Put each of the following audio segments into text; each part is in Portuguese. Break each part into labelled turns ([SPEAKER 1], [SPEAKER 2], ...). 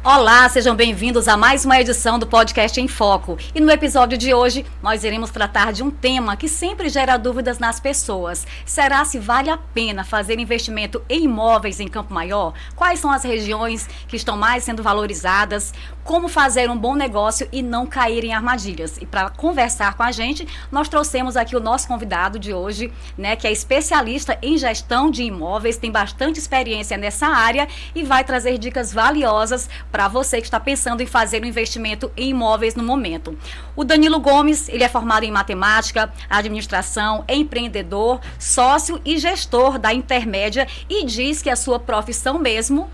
[SPEAKER 1] Olá, sejam bem-vindos a mais uma edição do Podcast em Foco. E no episódio de hoje, nós iremos tratar de um tema que sempre gera dúvidas nas pessoas. Será se vale a pena fazer investimento em imóveis em Campo Maior? Quais são as regiões que estão mais sendo valorizadas? Como fazer um bom negócio e não cair em armadilhas? E para conversar com a gente, nós trouxemos aqui o nosso convidado de hoje, que é especialista em gestão de imóveis, tem bastante experiência nessa área e vai trazer dicas valiosas para você que está pensando em fazer um investimento em imóveis no momento. O Danilo Gomes, ele é formado em matemática, administração, empreendedor, sócio e gestor da Intermédia e diz que a sua profissão mesmo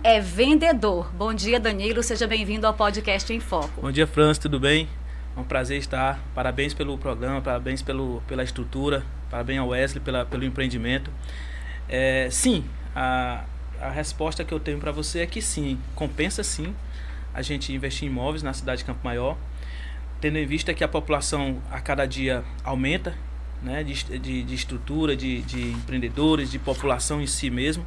[SPEAKER 1] é vendedor. Bom dia, Danilo, seja bem-vindo ao Podcast em Foco.
[SPEAKER 2] Bom dia, França, tudo bem? É um prazer estar. Parabéns pelo programa, parabéns pela estrutura, parabéns ao Wesley pelo empreendimento. Sim, a resposta que eu tenho para você é que sim, compensa sim a gente investir em imóveis na cidade de Campo Maior, tendo em vista que a população a cada dia aumenta, né, de estrutura, de empreendedores, de população em si mesmo.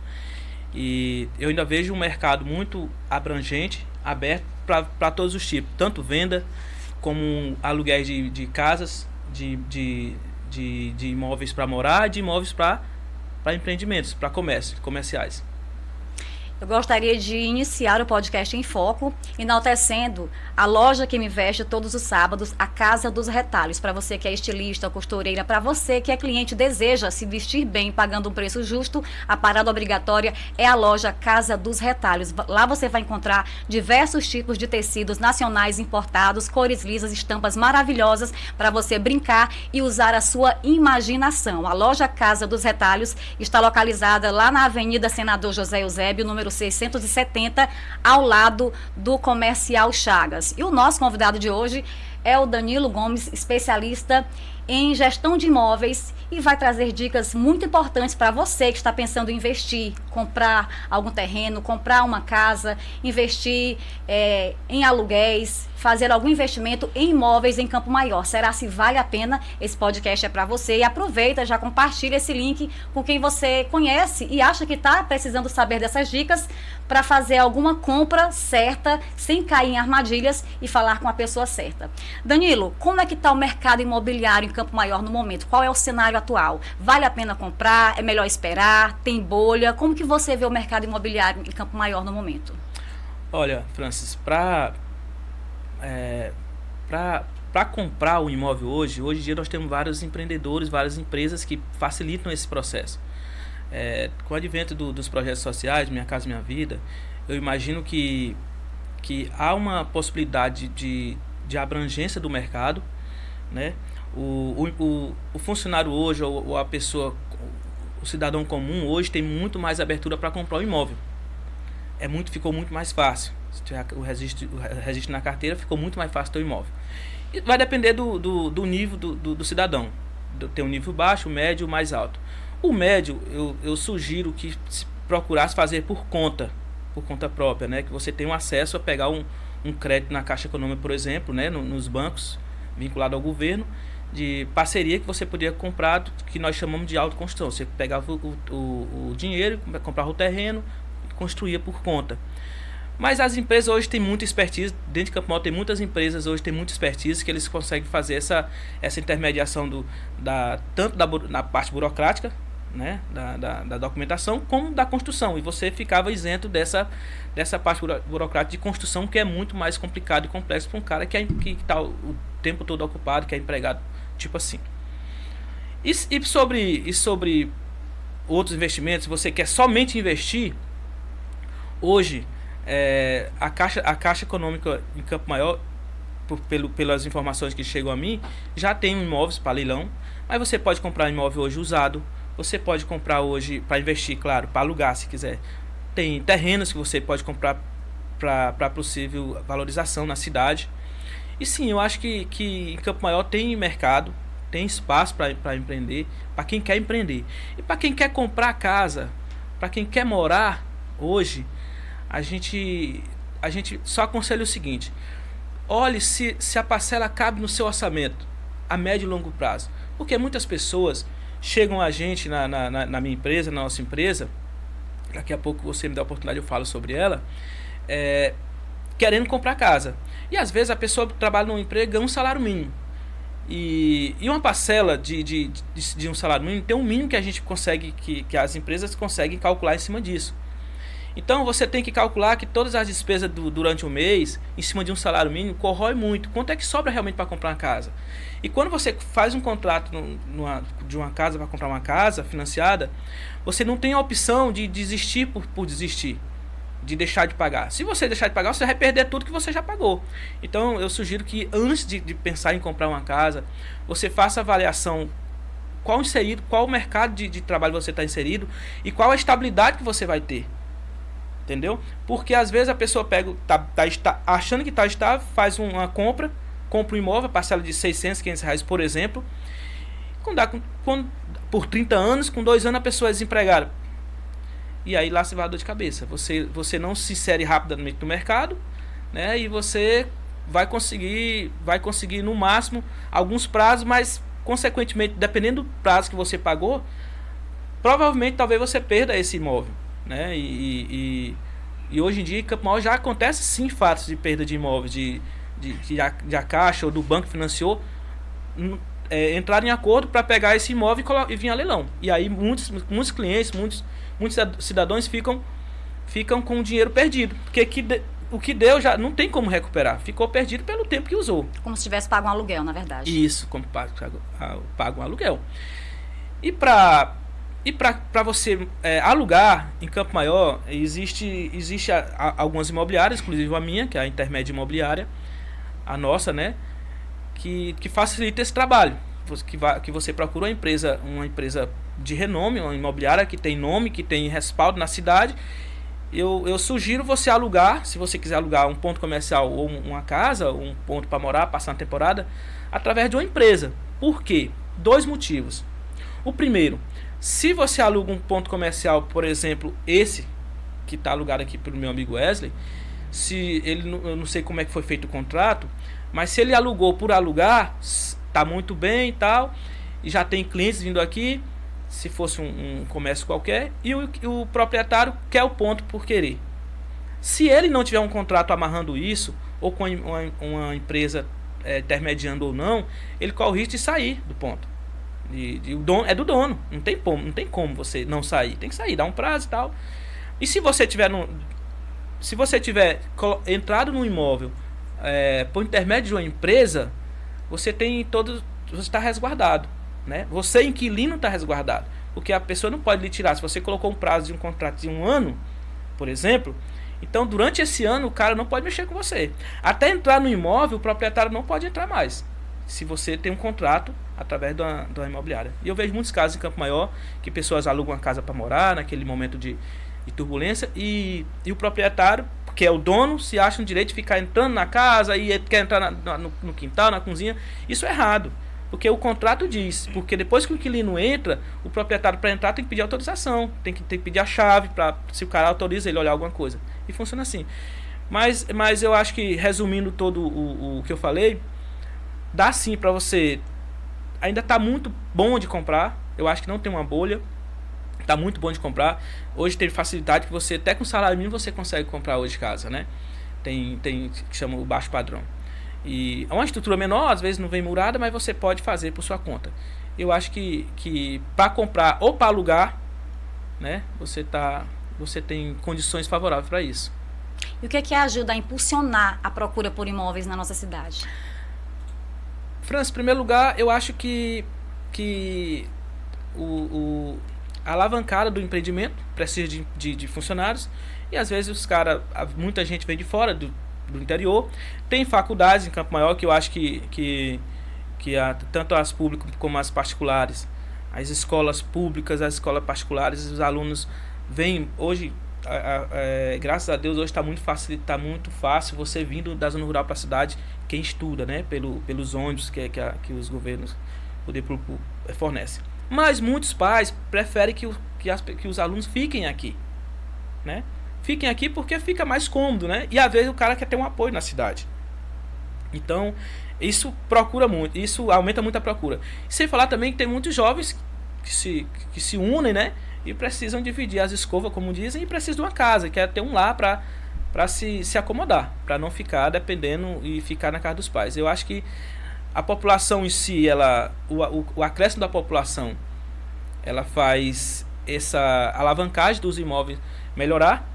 [SPEAKER 2] E eu ainda vejo um mercado muito abrangente, aberto para todos os tipos, tanto venda como aluguéis de casas, de imóveis para morar, de imóveis para empreendimentos, para comerciais.
[SPEAKER 1] Eu gostaria de iniciar o Podcast em Foco, enaltecendo a loja que me veste todos os sábados, a Casa dos Retalhos. Para você que é estilista, costureira, para você que é cliente e deseja se vestir bem, pagando um preço justo, a parada obrigatória é a loja Casa dos Retalhos. Lá você vai encontrar diversos tipos de tecidos nacionais importados, cores lisas, estampas maravilhosas para você brincar e usar a sua imaginação. A loja Casa dos Retalhos está localizada lá na Avenida Senador José Eusébio, número 670, ao lado do Comercial Chagas. E o nosso convidado de hoje é o Danilo Gomes, especialista em gestão de imóveis, e vai trazer dicas muito importantes para você que está pensando em investir, comprar algum terreno, comprar uma casa, investir em aluguéis, fazer algum investimento em imóveis em Campo Maior. Será se vale a pena? Esse podcast é para você e aproveita, já compartilha esse link com quem você conhece e acha que está precisando saber dessas dicas para fazer alguma compra certa, sem cair em armadilhas e falar com a pessoa certa. Danilo, como é que está o mercado imobiliário em Campo Maior no momento? Qual é o cenário atual? Vale a pena comprar? É melhor esperar? Tem bolha? Como que você vê o mercado imobiliário em Campo Maior no momento?
[SPEAKER 2] Olha, Francis, para comprar o imóvel hoje em dia nós temos vários empreendedores, várias empresas que facilitam esse processo. Com o advento dos projetos sociais, Minha Casa Minha Vida, eu imagino que há uma possibilidade de abrangência do mercado, né? O funcionário hoje, ou a pessoa, o cidadão comum hoje tem muito mais abertura para comprar o imóvel. Ficou muito mais fácil. Se tiver o registro na carteira, ficou muito mais fácil ter o imóvel. E vai depender do nível do cidadão. Tem um nível baixo, o médio, o mais alto. O médio, eu sugiro que se procurasse fazer por conta própria, né? Que você tenha um acesso a pegar um crédito na Caixa Econômica, por exemplo, né? Nos bancos, vinculado ao governo, de parceria que você podia comprar, que nós chamamos de autoconstrução. Você pegava o dinheiro, comprava o terreno e construía por conta. Mas as empresas hoje têm muita expertise, dentro de Campo Maior tem muitas empresas hoje têm muita expertise que eles conseguem fazer essa intermediação tanto na parte burocrática, né, da documentação, como da construção, e você ficava isento dessa parte burocrática de construção, que é muito mais complicado e complexo para um cara que está o tempo todo ocupado, que é empregado, tipo assim. E sobre outros investimentos, se você quer somente investir, hoje a Caixa Econômica em Campo Maior, pelas informações que chegam a mim, já tem imóveis para leilão, mas você pode comprar imóvel hoje usado, você pode comprar hoje para investir, claro, para alugar se quiser. Tem terrenos que você pode comprar para possível valorização na cidade. E sim, eu acho que em Campo Maior tem mercado, tem espaço para empreender, para quem quer empreender. E para quem quer comprar casa, para quem quer morar hoje, a gente só aconselha o seguinte: olhe se a parcela cabe no seu orçamento a médio e longo prazo. Porque muitas pessoas chegam a gente na minha empresa, na nossa empresa, daqui a pouco você me dá a oportunidade, eu falo sobre ela, querendo comprar casa. E às vezes a pessoa trabalha num emprego, ganha um salário mínimo. E uma parcela de um salário mínimo tem um mínimo que a gente consegue, que as empresas conseguem calcular em cima disso. Então você tem que calcular que todas as despesas durante o mês, em cima de um salário mínimo, corrói muito. Quanto é que sobra realmente para comprar uma casa? E quando você faz um contrato de uma casa para comprar uma casa financiada, você não tem a opção de desistir por desistir, de deixar de pagar. Se você deixar de pagar, você vai perder tudo que você já pagou. Então eu sugiro que antes de pensar em comprar uma casa, você faça a avaliação qual o mercado de trabalho você está inserido e qual a estabilidade que você vai ter. Entendeu? Porque às vezes a pessoa achando que está estável, faz uma compra um imóvel, parcela de 600, 500 reais, por exemplo, por 30 anos, com 2 anos a pessoa é desempregada. E aí lá se vai a dor de cabeça. Você não se insere rapidamente no mercado, né? E você vai conseguir no máximo alguns prazos, mas consequentemente, dependendo do prazo que você pagou, provavelmente talvez você perda esse imóvel, né? E hoje em dia em Campo Maior já acontece sim fatos de perda de imóveis, de a Caixa ou do banco que financiou entrar em acordo para pegar esse imóvel e vir a leilão. E aí muitos clientes, muitos cidadãos ficam com o dinheiro perdido, porque o que deu já não tem como recuperar, ficou perdido pelo tempo que usou.
[SPEAKER 1] Como se tivesse pago um aluguel, na verdade.
[SPEAKER 2] Isso, como paga um aluguel. E para você alugar em Campo Maior, existe algumas imobiliárias, inclusive a minha, que é a Intermédia Imobiliária, a nossa, né, que facilita esse trabalho. Que você procura uma empresa de renome, uma imobiliária que tem nome, que tem respaldo na cidade. Eu sugiro você alugar, se você quiser alugar um ponto comercial ou uma casa, um ponto para morar, passar uma temporada, através de uma empresa. Por quê? 2 motivos. O primeiro, se você aluga um ponto comercial, por exemplo, esse que está alugado aqui pelo meu amigo Wesley, eu não sei como é que foi feito o contrato, mas se ele alugou por alugar, está muito bem e tal, e já tem clientes vindo aqui, se fosse um comércio qualquer, e o proprietário quer o ponto por querer. Se ele não tiver um contrato amarrando isso, ou com uma empresa intermediando ou não, ele corre o risco de sair do ponto. O dono é do dono, não tem como você não sair, tem que sair, dá um prazo e tal. E se você tiver entrado no imóvel por intermédio de uma empresa, você está resguardado, né? Você, inquilino, está resguardado, porque a pessoa não pode lhe tirar. Se você colocou um prazo de um contrato de 1 ano, por exemplo, então durante esse ano o cara não pode mexer com você. Até entrar no imóvel, o proprietário não pode entrar mais, se você tem um contrato através de uma imobiliária. E eu vejo muitos casos em Campo Maior que pessoas alugam uma casa para morar naquele momento de turbulência, e o proprietário, que é o dono, se acha no direito de ficar entrando na casa e quer entrar no quintal, na cozinha. Isso é errado, porque o contrato diz, porque depois que o inquilino entra, o proprietário, para entrar, tem que pedir autorização, tem que pedir a chave, se o cara autoriza ele olhar alguma coisa. E funciona assim. Mas eu acho que, resumindo todo o que eu falei, dá sim para você. Ainda está muito bom de comprar, eu acho que não tem uma bolha, está muito bom de comprar. Hoje tem facilidade que você, até com salário mínimo, você consegue comprar hoje casa, né? Tem que chama o baixo padrão. E é uma estrutura menor, às vezes não vem murada, mas você pode fazer por sua conta. Eu acho que para comprar ou para alugar, né, você tem condições favoráveis para isso.
[SPEAKER 1] E o que é que ajuda a impulsionar a procura por imóveis na nossa cidade?
[SPEAKER 2] França, em primeiro lugar, eu acho que a alavancada do empreendimento precisa de funcionários, e às vezes muita gente vem de fora do interior. Tem faculdades em Campo Maior que eu acho que tanto as públicas como as particulares, as escolas públicas, as escolas particulares, os alunos vêm hoje, graças a Deus, hoje está muito fácil você vindo da zona rural para a cidade, quem estuda, né, pelos ônibus que os governos, o poder público fornecem. Mas muitos pais preferem que os alunos fiquem aqui, né? Fiquem aqui porque fica mais cômodo, né? E às vezes o cara quer ter um apoio na cidade. Então, isso aumenta muito a procura. Sem falar também que tem muitos jovens que se unem, né? e precisam dividir as escovas, como dizem, e precisam de uma casa, quer ter um lar para se acomodar, para não ficar dependendo e ficar na casa dos pais. Eu acho que a população em si, o acréscimo da população, ela faz essa alavancagem dos imóveis melhorar,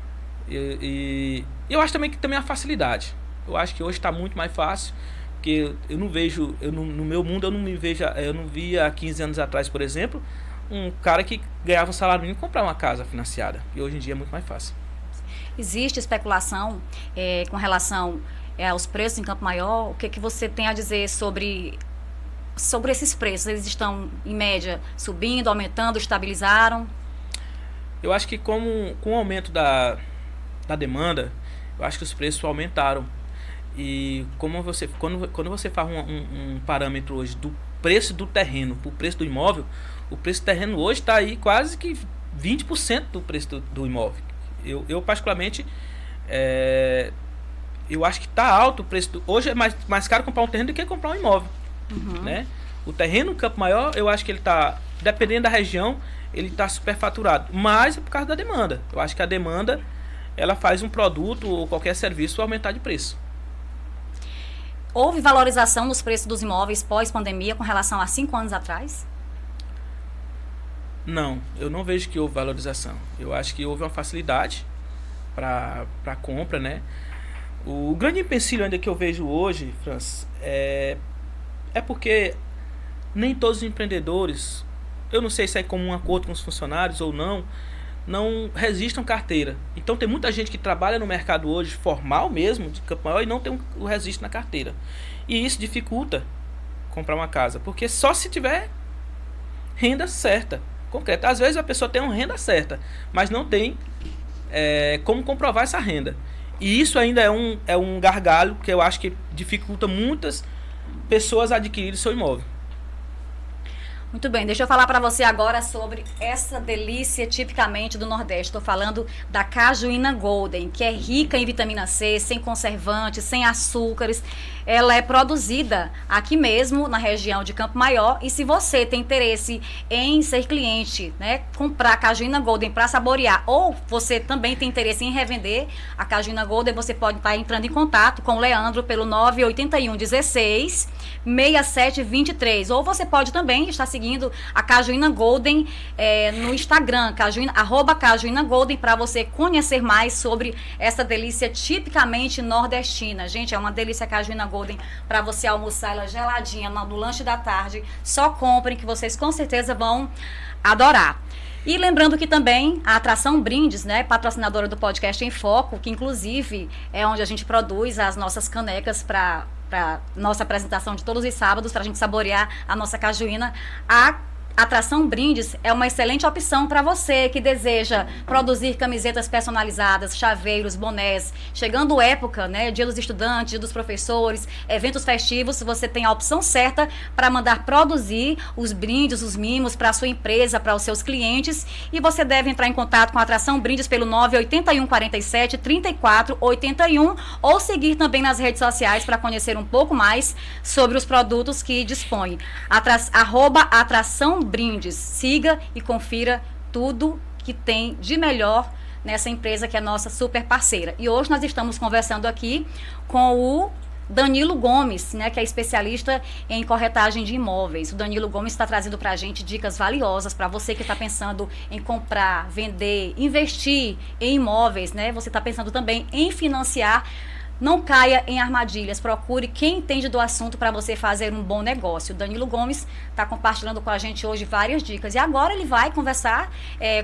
[SPEAKER 2] e eu acho também que também a facilidade. Eu acho que hoje está muito mais fácil, porque eu não vejo, no meu mundo eu não via há 15 anos atrás, por exemplo, um cara que ganhava um salário mínimo comprar uma casa financiada, e hoje em dia é muito mais fácil.
[SPEAKER 1] Existe especulação com relação aos preços em Campo Maior? O que você tem a dizer sobre esses preços? Eles estão, em média, subindo, aumentando, estabilizaram?
[SPEAKER 2] Eu acho que com o aumento da demanda, eu acho que os preços aumentaram. E quando você faz um parâmetro hoje do preço do terreno para o preço do imóvel, o preço do terreno hoje está aí quase que 20% do preço do imóvel. Eu particularmente, eu acho que está alto o preço. Hoje é mais caro comprar um terreno do que comprar um imóvel.
[SPEAKER 1] Uhum.
[SPEAKER 2] Né? O terreno no Campo Maior, eu acho que ele está, dependendo da região, ele está superfaturado. Mas é por causa da demanda. Eu acho que a demanda, ela faz um produto ou qualquer serviço aumentar de preço.
[SPEAKER 1] Houve valorização nos preços dos imóveis pós-pandemia com relação a 5 anos atrás?
[SPEAKER 2] Não, eu não vejo que houve valorização. Eu acho que houve uma facilidade para compra, né? O grande empecilho ainda que eu vejo hoje, Francis, é porque nem todos os empreendedores, eu não sei se é comum acordo com os funcionários ou não registram carteira. Então tem muita gente que trabalha no mercado hoje, formal mesmo, de Campo Maior, e não tem o registro na carteira. E isso dificulta comprar uma casa, porque só se tiver renda certa, concreta. Às vezes a pessoa tem uma renda certa, mas não tem como comprovar essa renda. E isso ainda é um gargalo que eu acho que dificulta muitas pessoas adquirirem seu imóvel.
[SPEAKER 1] Muito bem, deixa eu falar para você agora sobre essa delícia tipicamente do Nordeste. Estou falando da cajuína Golden, que é rica em vitamina C, sem conservantes, sem açúcares. Ela é produzida aqui mesmo, na região de Campo Maior. E se você tem interesse em ser cliente, né, comprar a cajuína Golden para saborear, ou você também tem interesse em revender a cajuína Golden, você pode estar entrando em contato com o Leandro pelo 981 16 67 23. Ou você pode também estar seguindo a Cajuína Golden no Instagram, @Cajuína Golden, para você conhecer mais sobre essa delícia tipicamente nordestina. Gente, é uma delícia a Cajuína Golden para você almoçar ela geladinha no lanche da tarde. Só comprem que vocês com certeza vão adorar. E lembrando que também a Atração Brindes, né, patrocinadora do podcast Em Foco, que inclusive é onde a gente produz as nossas canecas para nossa apresentação de todos os sábados, para a gente saborear a nossa cajuína. A Atração Brindes é uma excelente opção para você que deseja produzir camisetas personalizadas, chaveiros, bonés. Chegando época, né, Dia dos Estudantes, Dia dos Professores, eventos festivos, você tem a opção certa para mandar produzir os brindes, os mimos para a sua empresa, para os seus clientes. E você deve entrar em contato com a Atração Brindes pelo 981 47 34 81 ou seguir também nas redes sociais para conhecer um pouco mais sobre os produtos que dispõe. @Atração Brindes. Siga e confira tudo que tem de melhor nessa empresa que é nossa super parceira. E hoje nós estamos conversando aqui com o Danilo Gomes, né, que é especialista em corretagem de imóveis. O Danilo Gomes está trazendo para a gente dicas valiosas para você que está pensando em comprar, vender, investir em imóveis, né? Você está pensando também em financiar. Não caia em armadilhas, procure quem entende do assunto para você fazer um bom negócio. O Danilo Gomes está compartilhando com a gente hoje várias dicas. E agora ele vai conversar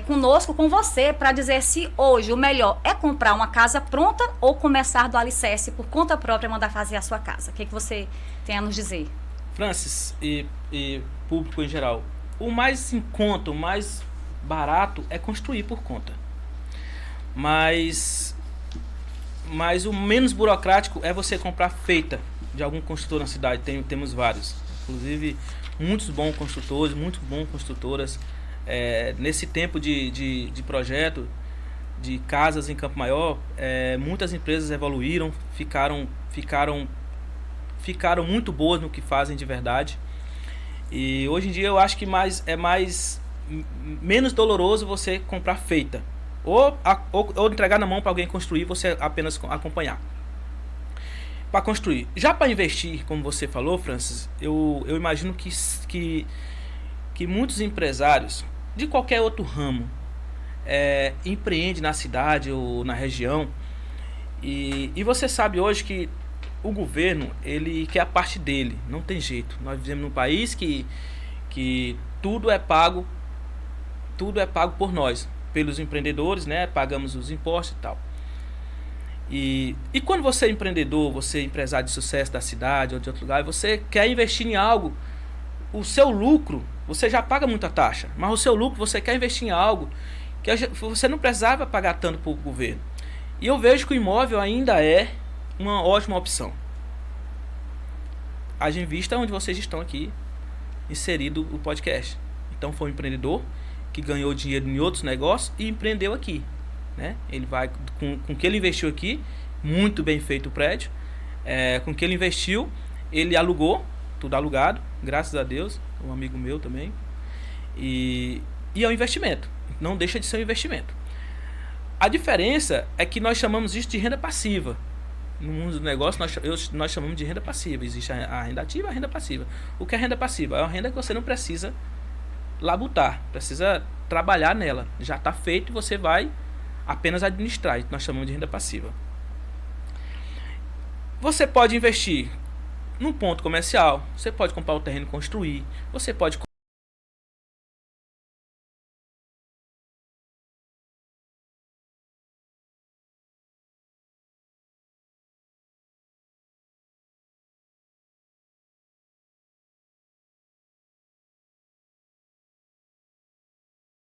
[SPEAKER 1] conosco, com você, para dizer se hoje o melhor é comprar uma casa pronta ou começar do alicerce por conta própria, mandar fazer a sua casa. O que você tem a nos dizer?
[SPEAKER 2] Francis e público em geral, o mais em conta, o mais barato é construir por conta. Mas o menos burocrático é você comprar feita de algum construtor na cidade. Temos vários, inclusive muitos bons construtores, muito bons construtoras. Nesse tempo de projeto de casas em Campo Maior, muitas empresas evoluíram, ficaram muito boas no que fazem de verdade. E hoje em dia eu acho que é mais menos doloroso você comprar feita. Ou entregar na mão para alguém construir, você apenas acompanhar. Para construir. Já para investir, como você falou, Francis, eu imagino que muitos empresários de qualquer outro ramo empreendem na cidade ou na região. E você sabe hoje que o governo, ele quer a parte dele, não tem jeito. Nós vivemos num país que tudo é pago por nós, pelos empreendedores, né? Pagamos os impostos e tal. E quando você é empreendedor, você é empresário de sucesso da cidade ou de outro lugar, e você quer investir em algo, o seu lucro, você já paga muita taxa, mas o seu lucro você quer investir em algo que você não precisava pagar tanto para o governo. E eu vejo que o imóvel ainda é uma ótima opção. Haja em vista onde vocês estão aqui inserido o podcast. Então foi um empreendedor que ganhou dinheiro em outros negócios e empreendeu aqui, né? Ele vai com o que ele investiu aqui, muito bem feito o prédio, com o que ele investiu, ele alugou, tudo alugado, graças a Deus, um amigo meu também, e é um investimento, não deixa de ser um investimento. A diferença é que nós chamamos isso de renda passiva. No mundo do negócio nós chamamos de renda passiva. Existe a renda ativa e a renda passiva. O que é renda passiva? É uma renda que você não precisa labutar, precisa trabalhar nela, já está feito e você vai apenas administrar. Nós chamamos de renda passiva. Você pode investir num ponto comercial, você pode comprar o terreno e construir, você pode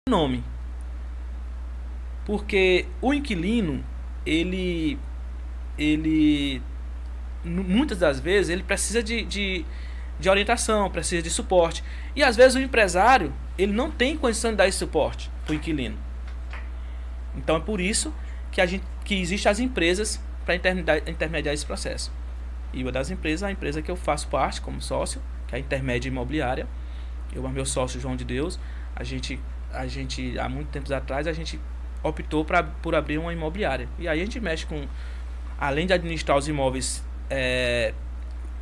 [SPEAKER 2] nome. Porque o inquilino, ele muitas das vezes ele precisa de orientação, precisa de suporte. E às vezes o empresário, ele não tem condição de dar esse suporte para o inquilino. Então é por isso que existem as empresas para intermediar esse processo. E uma das empresas, a empresa que eu faço parte como sócio, que é a Intermédia Imobiliária. Eu e meu sócio João de Deus, a gente há muito tempos atrás, a gente optou por abrir uma imobiliária. E aí a gente mexe com, além de administrar os imóveis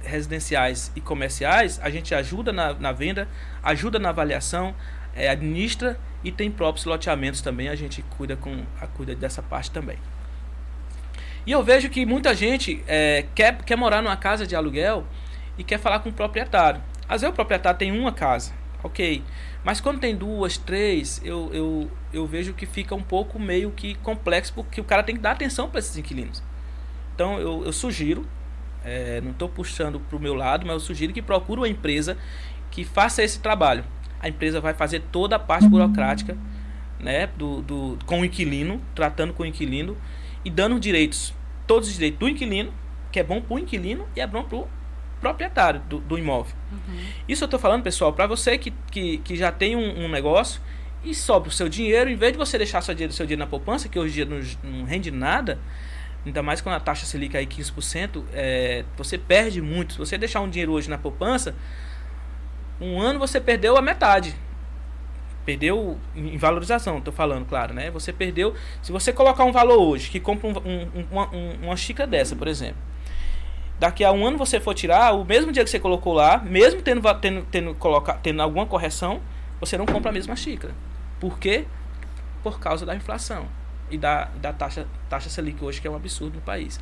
[SPEAKER 2] residenciais e comerciais, a gente ajuda na venda, ajuda na avaliação, administra e tem próprios loteamentos também, a gente cuida dessa parte também. E eu vejo que muita gente quer morar numa casa de aluguel e quer falar com o proprietário. Às vezes o proprietário tem uma casa, ok, mas quando tem duas, três, eu vejo que fica um pouco meio que complexo, porque o cara tem que dar atenção para esses inquilinos. Então eu sugiro, não estou puxando para o meu lado, mas eu sugiro que procure uma empresa que faça esse trabalho. A empresa vai fazer toda a parte burocrática, né, com o inquilino, tratando com o inquilino e dando direitos, todos os direitos do inquilino, que é bom para o inquilino e é bom para o proprietário do imóvel. Uhum. Isso eu estou falando, pessoal, para você que já tem um negócio e sobra o seu dinheiro, em vez de você deixar seu dinheiro na poupança, que hoje em dia não rende nada, ainda mais quando a taxa Selic aí 15%, você perde muito. Se você deixar um dinheiro hoje na poupança, um ano você perdeu a metade. Perdeu em valorização, estou falando, claro, né? Você perdeu, se você colocar um valor hoje, que compra uma xícara dessa, por exemplo, daqui a um ano você for tirar, o mesmo dia que você colocou lá, mesmo tendo alguma correção, você não compra a mesma xícara. Por quê? Por causa da inflação e da taxa Selic hoje, que é um absurdo no país.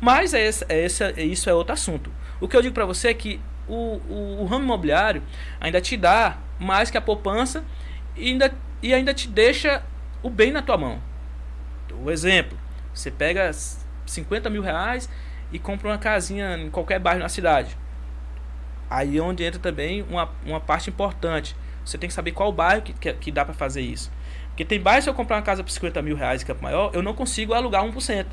[SPEAKER 2] Mas isso é outro assunto. O que eu digo para você é que o ramo imobiliário ainda te dá mais que a poupança e ainda te deixa o bem na tua mão. O exemplo, você pega 50 mil reais e compra uma casinha em qualquer bairro na cidade. Aí é onde entra também uma parte importante. Você tem que saber qual bairro que dá para fazer isso. Porque tem bairros, se eu comprar uma casa por 50 mil reais em Campo Maior, eu não consigo alugar 1%,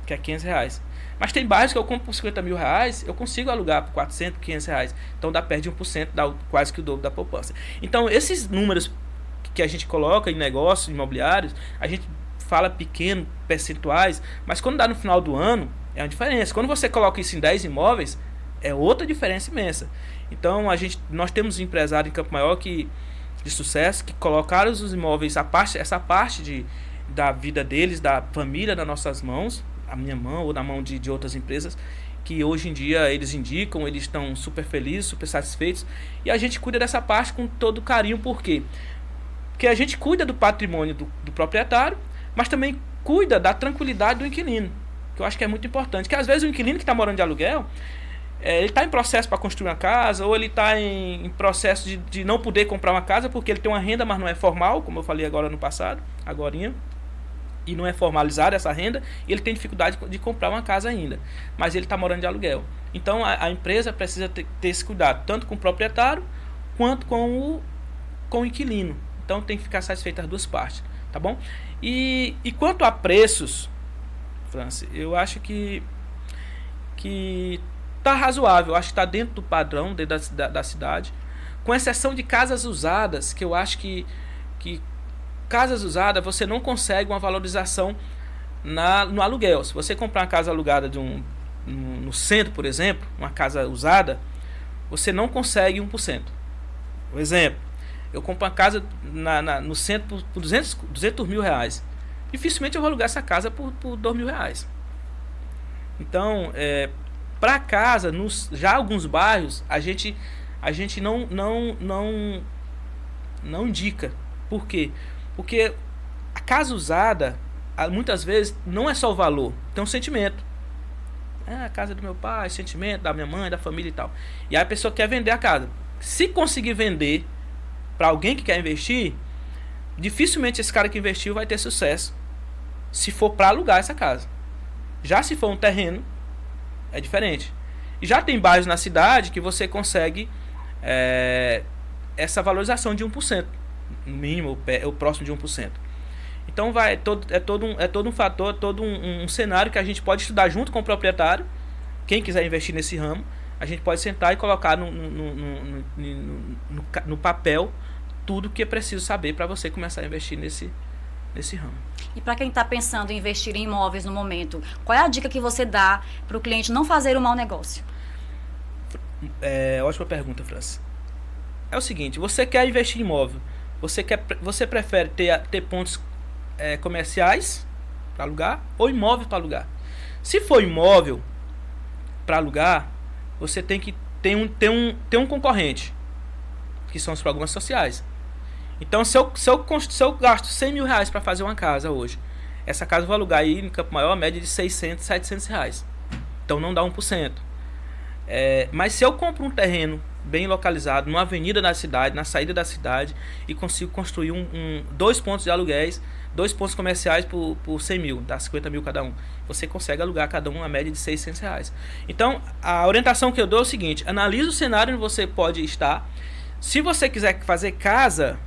[SPEAKER 2] que é 500 reais. Mas tem bairros que eu compro por 50 mil reais, eu consigo alugar por 400, 500 reais. Então perde 1%, dá quase que o dobro da poupança. Então esses números que a gente coloca em negócios imobiliários, a gente fala pequeno, percentuais, mas quando dá no final do ano, é uma diferença. Quando você coloca isso em 10 imóveis, é outra diferença imensa. Então nós temos empresário em Campo Maior que de sucesso que colocaram os imóveis, essa parte da vida deles, da família nas nossas mãos, a minha mão ou na mão de outras empresas, que hoje em dia eles indicam, eles estão super felizes, super satisfeitos, e a gente cuida dessa parte com todo carinho. Por quê? Porque a gente cuida do patrimônio do proprietário, mas também cuida da tranquilidade do inquilino, que eu acho que é muito importante. Que às vezes o inquilino que está morando de aluguel, ele está em processo para construir uma casa, ou ele está em processo de não poder comprar uma casa porque ele tem uma renda, mas não é formal, como eu falei agora no passado, agorinha, e não é formalizada essa renda, e ele tem dificuldade de comprar uma casa ainda, mas ele está morando de aluguel. Então a empresa precisa ter esse cuidado, tanto com o proprietário quanto com o inquilino. Então tem que ficar satisfeito as duas partes, tá bom? E quanto a preços, Franci, eu acho que tá razoável, eu acho que está dentro do padrão da cidade, com exceção de casas usadas, que eu acho que casas usadas você não consegue uma valorização no aluguel. Se você comprar uma casa alugada no centro, por exemplo, uma casa usada, você não consegue 1%. Por exemplo, eu compro uma casa no centro por 200 mil reais. Dificilmente eu vou alugar essa casa por 2 mil reais. Então, para casa, já alguns bairros, a gente não indica. Por quê? Porque a casa usada, muitas vezes, não é só o valor, tem um sentimento. A casa do meu pai, sentimento da minha mãe, da família e tal. E aí a pessoa quer vender a casa. Se conseguir vender para alguém que quer investir, dificilmente esse cara que investiu vai ter sucesso se for para alugar essa casa. Já se for um terreno, é diferente. E já tem bairros na cidade que você consegue essa valorização de 1%. No mínimo, ou próximo de 1%. Então é todo um fator, todo um cenário que a gente pode estudar junto com o proprietário. Quem quiser investir nesse ramo, a gente pode sentar e colocar no papel tudo que é preciso saber para você começar a investir nesse ramo.
[SPEAKER 1] E para quem está pensando em investir em imóveis no momento, qual é a dica que você dá para o cliente não fazer um mau negócio?
[SPEAKER 2] Ótima pergunta, França. É o seguinte, você quer investir em imóvel, você prefere ter pontos comerciais para alugar ou imóvel para alugar? Se for imóvel para alugar, você tem que ter um concorrente, que são os programas sociais. Então, se eu gasto 100 mil reais para fazer uma casa hoje, essa casa eu vou alugar aí no Campo Maior a média de 600, 700 reais. Então não dá 1%. Mas se eu compro um terreno bem localizado, numa avenida da cidade, na saída da cidade, e consigo construir dois pontos de aluguéis, 2 pontos comerciais por 100 mil, dá 50 mil cada um, você consegue alugar cada um a média de 600 reais. Então, a orientação que eu dou é o seguinte: analise o cenário onde você pode estar. Se você quiser fazer casa,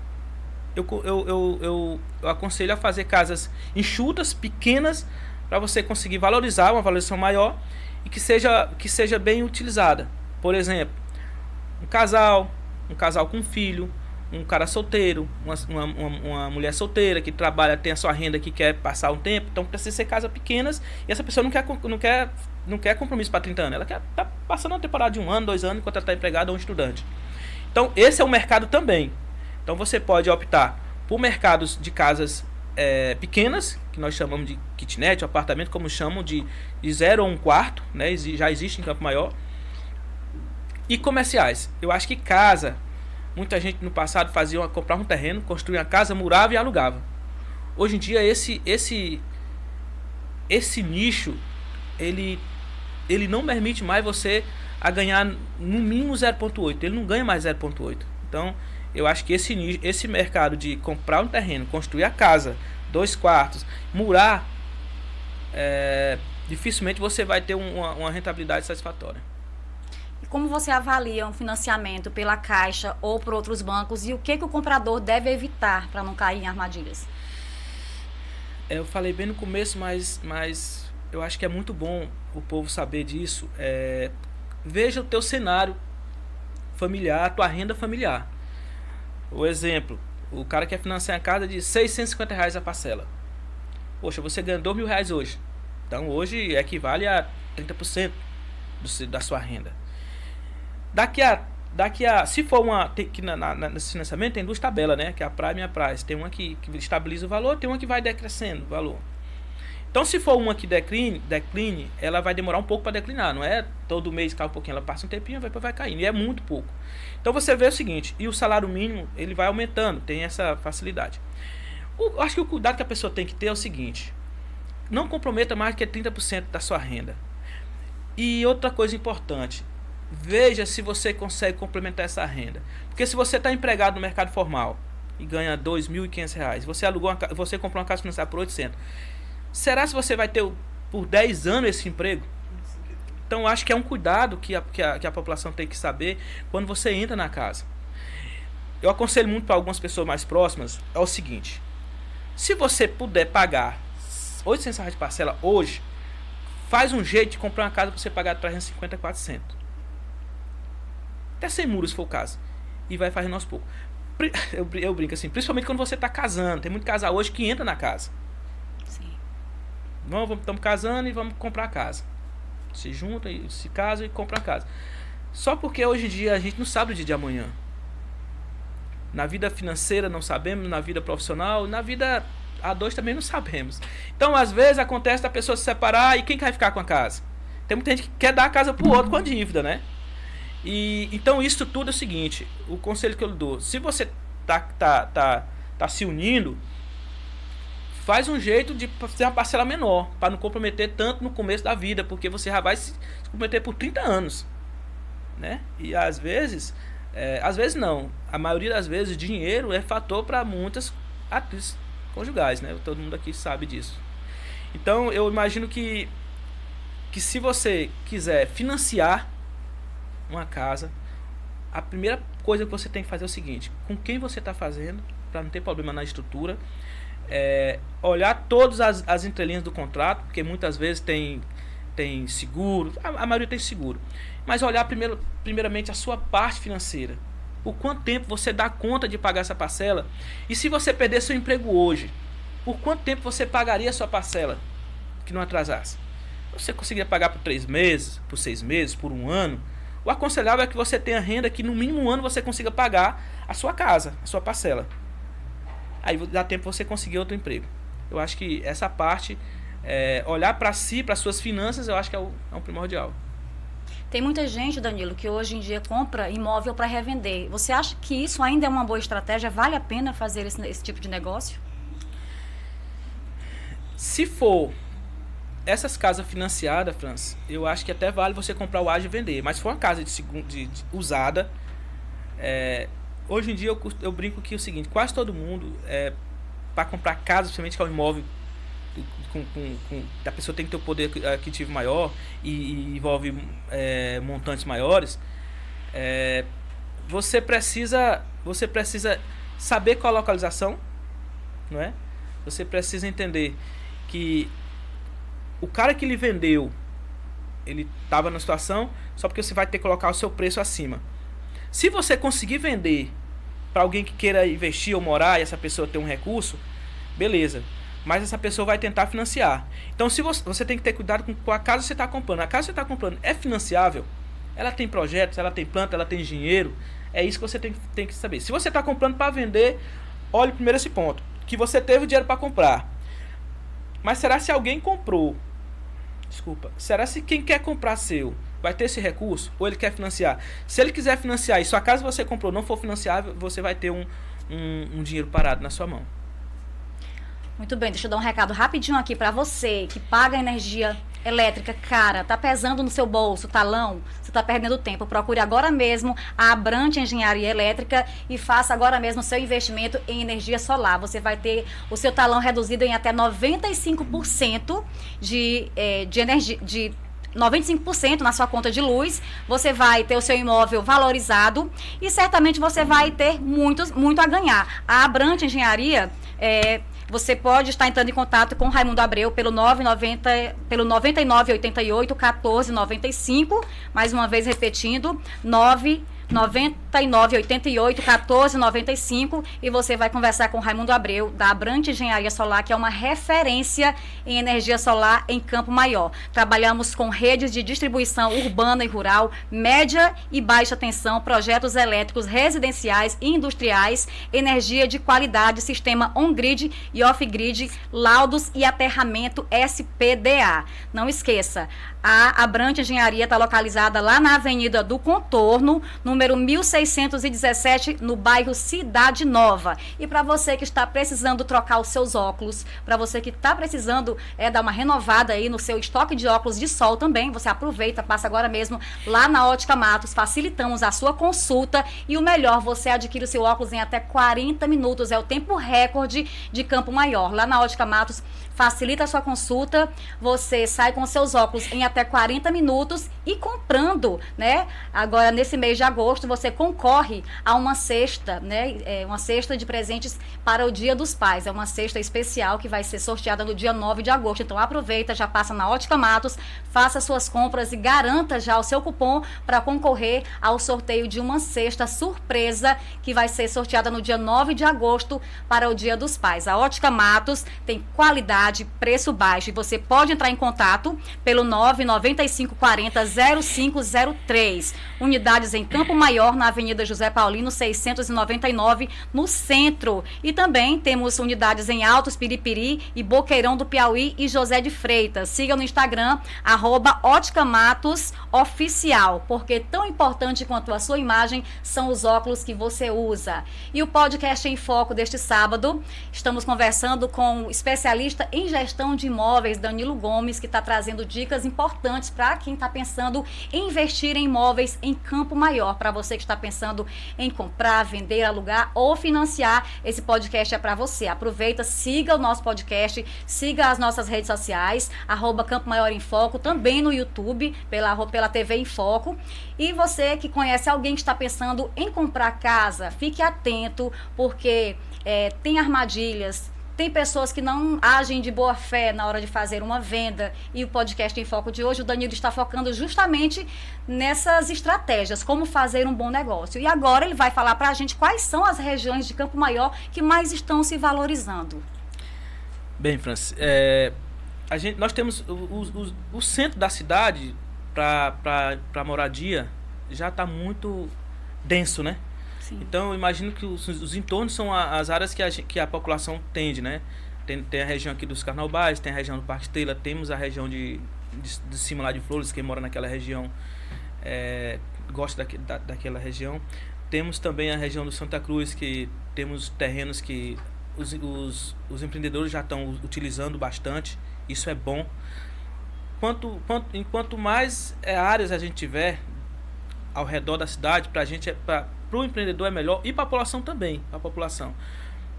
[SPEAKER 2] eu aconselho a fazer casas enxutas, pequenas, para você conseguir valorizar, uma valorização maior, e que seja bem utilizada. Por exemplo, um casal com um filho, um cara solteiro, uma mulher solteira que trabalha, tem a sua renda, que quer passar um tempo. Então precisa ser casas pequenas, e essa pessoa não quer compromisso para 30 anos, ela quer estar passando uma temporada de 1 ano, 2 anos, enquanto ela está empregada ou um estudante. Então esse é o mercado também. Então você pode optar por mercados de casas pequenas, que nós chamamos de kitnet, ou apartamento, como chamam, de 0 ou 1 quarto, né? Já existe em Campo Maior. E comerciais. Eu acho que casa, muita gente no passado comprar um terreno, construir uma casa, murava e alugava. Hoje em dia esse nicho, ele não permite mais você a ganhar no mínimo 0,8. Ele não ganha mais 0,8. Então eu acho que esse mercado de comprar um terreno, construir a casa, 2 quartos, murar, dificilmente você vai ter uma rentabilidade satisfatória.
[SPEAKER 1] E como você avalia um financiamento pela Caixa ou por outros bancos, e o que o comprador deve evitar para não cair em armadilhas?
[SPEAKER 2] Eu falei bem no começo, mas eu acho que é muito bom o povo saber disso. Veja o teu cenário familiar, a tua renda familiar. O exemplo, o cara quer financiar a casa de 650 reais a parcela. Poxa, você ganha 2 mil reais hoje. Então hoje equivale a 30% da sua renda. Daqui a se for nesse financiamento tem duas tabelas, né? Que é a Prime e a Price. Tem uma que estabiliza o valor, tem uma que vai decrescendo o valor. Então, se for uma que decline, ela vai demorar um pouco para declinar. Não é todo mês cai um pouquinho, ela passa um tempinho e vai caindo. E é muito pouco. Então, você vê o seguinte, e o salário mínimo, ele vai aumentando, tem essa facilidade. Acho que o cuidado que a pessoa tem que ter é o seguinte, não comprometa mais que 30% da sua renda. E outra coisa importante, veja se você consegue complementar essa renda. Porque se você está empregado no mercado formal e ganha R$ 2.500, você comprou uma casa financiada por 800, será se você vai ter por 10 anos esse emprego? Então acho que é um cuidado que a população tem que saber quando você entra na casa. Eu aconselho muito para algumas pessoas mais próximas, é o seguinte, se você puder pagar R$800 de parcela hoje, faz um jeito de comprar uma casa para você pagar 350, 400. Até sem muros se for o caso. E vai fazendo aos poucos. Eu brinco assim, principalmente quando você está casando. Tem muito casal hoje que entra na casa. Estamos casando e vamos comprar a casa. Se junta, se casa e compra a casa. Só porque hoje em dia a gente não sabe o dia de amanhã. Na vida financeira não sabemos, na vida profissional, na vida A2 também não sabemos. Então às vezes acontece da pessoa se separar e quem vai ficar com a casa? Tem muita gente que quer dar a casa pro outro com a dívida, né? E então isso tudo é o seguinte, o conselho que eu lhe dou, se você tá se unindo, faz um jeito de fazer uma parcela menor, para não comprometer tanto no começo da vida, porque você já vai se comprometer por 30 anos, né? E às vezes não, a maioria das vezes dinheiro é fator para muitas atrizes conjugais, né? Todo mundo aqui sabe disso. Então eu imagino que se você quiser financiar uma casa, a primeira coisa que você tem que fazer é o seguinte, com quem você está fazendo, para não ter problema na estrutura, olhar todas as entrelinhas do contrato, porque muitas vezes tem seguro, a maioria tem seguro, mas olhar primeiramente a sua parte financeira, por quanto tempo você dá conta de pagar essa parcela, e se você perder seu emprego hoje, por quanto tempo você pagaria a sua parcela que não atrasasse? Você conseguiria pagar por 3 meses, por 6 meses, por 1 ano? O aconselhável é que você tenha renda que no mínimo 1 ano você consiga pagar a sua casa, a sua parcela. Aí dá tempo você conseguir outro emprego. Eu acho que essa parte, olhar para si, para suas finanças, eu acho que é um primordial.
[SPEAKER 1] Tem muita gente, Danilo, que hoje em dia compra imóvel para revender. Você acha que isso ainda é uma boa estratégia? Vale a pena fazer esse tipo de negócio?
[SPEAKER 2] Se for essas casas financiadas, Franz, eu acho que até vale você comprar o AGE e vender. Mas se for uma casa de usada, hoje em dia eu brinco que é o seguinte, quase todo mundo, para comprar casa, principalmente que é um imóvel, a pessoa tem que ter o poder aquisitivo maior e envolve montantes maiores, você precisa saber qual a localização, não é? Você precisa entender que o cara que lhe vendeu, ele estava na situação, só porque você vai ter que colocar o seu preço acima. Se você conseguir vender para alguém que queira investir ou morar e essa pessoa ter um recurso, beleza. Mas essa pessoa vai tentar financiar. Então se você tem que ter cuidado com a casa que você está comprando. A casa que você está comprando é financiável? Ela tem projetos, ela tem planta, ela tem dinheiro? É isso que você tem que saber. Se você está comprando para vender, olhe primeiro esse ponto. Que você teve o dinheiro para comprar. Mas será se alguém comprou? Será se quem quer comprar seu vai ter esse recurso? Ou ele quer financiar? Se ele quiser financiar e sua casa que você comprou não for financiável, você vai ter um dinheiro parado na sua mão.
[SPEAKER 1] Muito bem, deixa eu dar um recado rapidinho aqui para você que paga energia elétrica cara, tá pesando no seu bolso, talão, você tá perdendo tempo. Procure agora mesmo a Abrante Engenharia Elétrica e faça agora mesmo o seu investimento em energia solar. Você vai ter o seu talão reduzido em até 95% de energia, de 95% na sua conta de luz. Você vai ter o seu imóvel valorizado e certamente você vai ter muito a ganhar. A Abrante Engenharia você pode estar entrando em contato com o Raimundo Abreu pelo 9988 1495, mais uma vez repetindo, 9988 1495 e você vai conversar com Raimundo Abreu, da Abrante Engenharia Solar, que é uma referência em energia solar em Campo Maior. Trabalhamos com redes de distribuição urbana e rural, média e baixa tensão, projetos elétricos residenciais e industriais, energia de qualidade, sistema on-grid e off-grid, laudos e aterramento SPDA. Não esqueça, a Abrante Engenharia está localizada lá na Avenida do Contorno, número 1617, no bairro Cidade Nova. E para você que está precisando trocar os seus óculos, para você que está precisando dar uma renovada aí no seu estoque de óculos de sol também, você aproveita, passa agora mesmo lá na Ótica Matos, facilitamos a sua consulta e o melhor, você adquire o seu óculos em até 40 minutos, é o tempo recorde de Campo Maior. Lá na Ótica Matos, facilita a sua consulta, você sai com seus óculos em até 40 minutos e comprando, né? Agora, nesse mês de agosto, você concorre a uma cesta, né? Uma cesta de presentes para o Dia dos Pais. É uma cesta especial que vai ser sorteada no dia 9 de agosto. Então, aproveita, já passa na Ótica Matos, faça suas compras e garanta já o seu cupom para concorrer ao sorteio de uma cesta surpresa que vai ser sorteada no dia 9 de agosto para o Dia dos Pais. A Ótica Matos tem qualidade, preço baixo, e você pode entrar em contato pelo 995400503. Unidades em Campo Maior, na Avenida José Paulino 699, no centro. E também temos unidades em Altos Piripiri e Boqueirão do Piauí e José de Freitas. Siga no Instagram @óticamatosoficial, porque tão importante quanto a sua imagem são os óculos que você usa. E o podcast em foco deste sábado, estamos conversando com o especialista em gestão de imóveis, Danilo Gomes, que está trazendo dicas importantes para quem está pensando em investir em imóveis em Campo Maior. Para você que está pensando em comprar, vender, alugar ou financiar, esse podcast é para você. Aproveita, siga o nosso podcast, siga as nossas redes sociais, @Campo Maior em Foco, também no YouTube, pela TV em Foco. E você que conhece alguém que está pensando em comprar casa, fique atento, porque tem armadilhas. Tem pessoas que não agem de boa fé na hora de fazer uma venda, e o podcast em foco de hoje, o Danilo está focando justamente nessas estratégias, como fazer um bom negócio. E agora ele vai falar para a gente quais são as regiões de Campo Maior que mais estão se valorizando.
[SPEAKER 2] Bem, Francis, nós temos o centro da cidade para moradia já está muito denso, né?
[SPEAKER 1] Sim.
[SPEAKER 2] Então, eu imagino que os entornos são as áreas que a população tende, né? Tem a região aqui dos Carnaubais, tem a região do Parque Estrela, temos a região de cima lá de Flores, quem mora naquela região gosta daquela região. Temos também a região do Santa Cruz, que temos terrenos que os empreendedores já estão utilizando bastante, isso é bom. Enquanto mais áreas a gente tiver ao redor da cidade, para o empreendedor é melhor, e para a população também,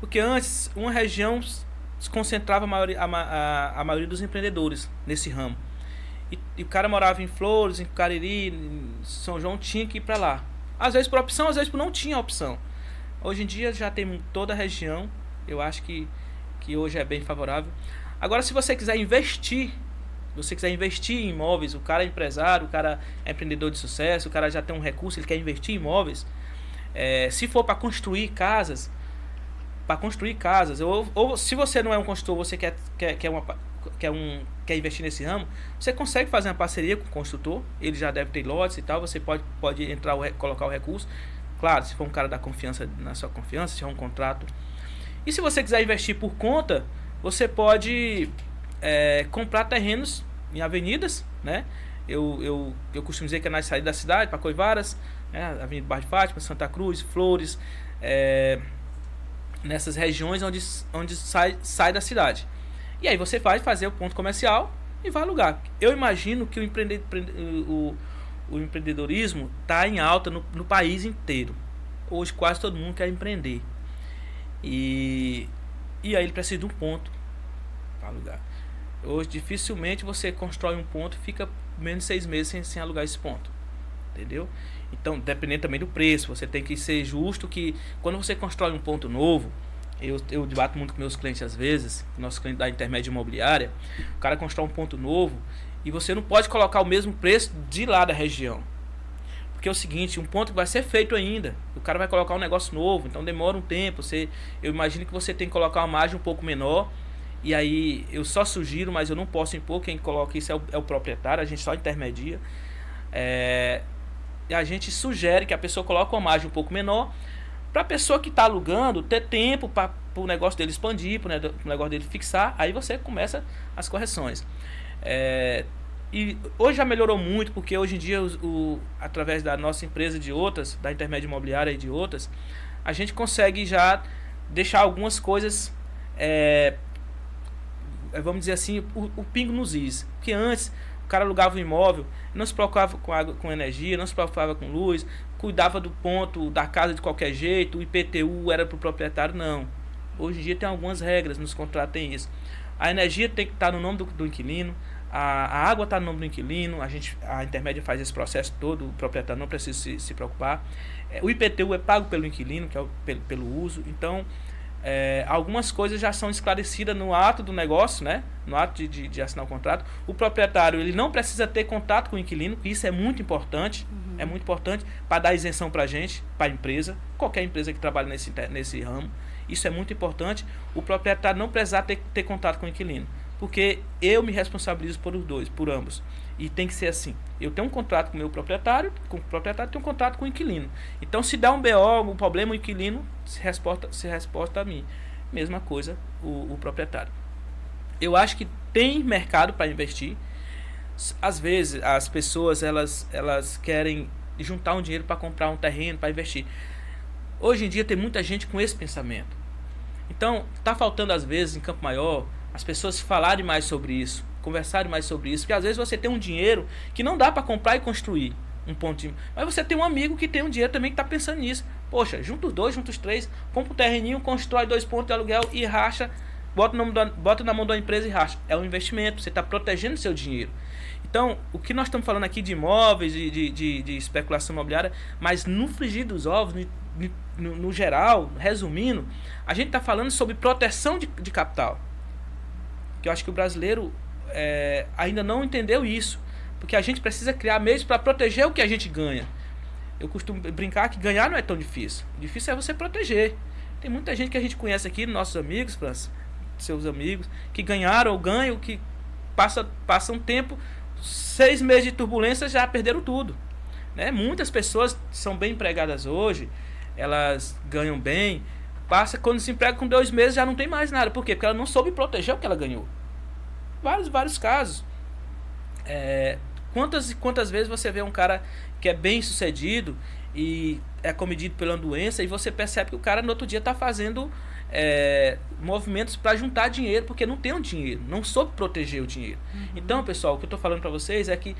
[SPEAKER 2] porque antes uma região se concentrava a maioria dos empreendedores nesse ramo, e o cara morava em Flores, em Cariri, em São João, tinha que ir para lá, às vezes por opção, às vezes por não tinha opção. Hoje em dia já tem toda a região, eu acho que hoje é bem favorável. Agora, se você quiser investir em imóveis, o cara é empresário, o cara é empreendedor de sucesso, o cara já tem um recurso, ele quer investir em imóveis, se for para construir casas, ou se você não é um construtor, você quer investir nesse ramo, você consegue fazer uma parceria com o construtor, ele já deve ter lotes e tal, você pode entrar, colocar o recurso, claro, se for um cara da confiança, na sua confiança, se é um contrato. E se você quiser investir por conta, você pode comprar terrenos em avenidas, né? Eu costumo dizer que é na saída da cidade, para Coivaras, né? Avenida Barra de Fátima, Santa Cruz, Flores, nessas regiões onde sai da cidade. E aí você vai fazer o ponto comercial e vai alugar. Eu imagino que o empreendedorismo está em alta no país inteiro. Hoje quase todo mundo quer empreender. E aí ele precisa de um ponto para alugar. Hoje dificilmente você constrói um ponto e fica menos de 6 meses sem alugar esse ponto, entendeu? Então, dependendo também do preço, você tem que ser justo, que quando você constrói um ponto novo, eu debato muito com meus clientes às vezes, nosso cliente da intermédia imobiliária, o cara constrói um ponto novo e você não pode colocar o mesmo preço de lá da região, Porque é o seguinte, um ponto que vai ser feito ainda. O cara vai colocar um negócio novo, então demora um tempo. Eu imagino que você tem que colocar uma margem um pouco menor. E aí eu só sugiro, mas eu não posso impor. Quem coloca isso é o proprietário, a gente só intermedia. E a gente sugere que a pessoa coloque uma margem um pouco menor, para a pessoa que está alugando ter tempo para o negócio dele expandir, para o negócio dele fixar. Aí você começa as correções. E hoje já melhorou muito, porque hoje em dia, através da nossa empresa e de outras, da Intermédio Imobiliária e de outras, a gente consegue já deixar algumas coisas, vamos dizer assim, o pingo nos is. Porque antes, o cara alugava um imóvel, não se preocupava com água, com energia, não se preocupava com luz, cuidava do ponto da casa de qualquer jeito, o IPTU era para o proprietário, não. Hoje em dia tem algumas regras, nos contratos tem isso. A energia tem que estar no nome do inquilino, a água está no nome do inquilino, a Intermédia faz esse processo todo, o proprietário não precisa se preocupar. O IPTU é pago pelo inquilino, que é pelo uso. Então, algumas coisas já são esclarecidas no ato do negócio, né? No ato de assinar o contrato. O proprietário ele não precisa ter contato com o inquilino, isso é muito importante. É muito importante para dar isenção para a gente, para a empresa, qualquer empresa que trabalha nesse ramo. Isso é muito importante. O proprietário não precisar ter contato com o inquilino, porque eu me responsabilizo por ambos. E tem que ser assim. Eu tenho um contrato com o proprietário tem um contrato com o inquilino. Então, se dá um BO, um problema, o inquilino se reporta a mim. Mesma coisa o proprietário. Eu acho que tem mercado para investir. Às vezes, as pessoas elas querem juntar um dinheiro para comprar um terreno, para investir. Hoje em dia, tem muita gente com esse pensamento. Então, está faltando, às vezes, em Campo Maior, as pessoas falarem mais sobre isso, conversarem mais sobre isso, porque às vezes você tem um dinheiro que não dá para comprar e construir um pontinho, mas você tem um amigo que tem um dinheiro também que está pensando nisso. Poxa, junta os dois, junta os três, compra um terreninho, constrói 2 pontos de aluguel e racha, bota na mão da empresa e racha. É um investimento, você está protegendo o seu dinheiro. Então, o que nós estamos falando aqui de imóveis, de especulação imobiliária, mas no frigir dos ovos, no geral, resumindo, a gente está falando sobre proteção de capital. Que eu acho que o brasileiro ainda não entendeu isso, porque a gente precisa criar meios para proteger o que a gente ganha. Eu costumo brincar que ganhar não é tão difícil, o difícil é você proteger. Tem muita gente que a gente conhece aqui, nossos amigos, seus amigos, que ganharam ou ganham, que passa um tempo, 6 meses de turbulência, já perderam tudo, né? Muitas pessoas são bem empregadas hoje, elas ganham bem, quando se emprega com 2 meses já não tem mais nada. Por quê? Porque ela não soube proteger o que ela ganhou. Vários casos. Quantas vezes você vê um cara que é bem sucedido e é cometido pela doença e você percebe que o cara no outro dia está fazendo movimentos para juntar dinheiro, porque não tem um dinheiro, não soube proteger o dinheiro. Então, pessoal, o que eu estou falando para vocês é que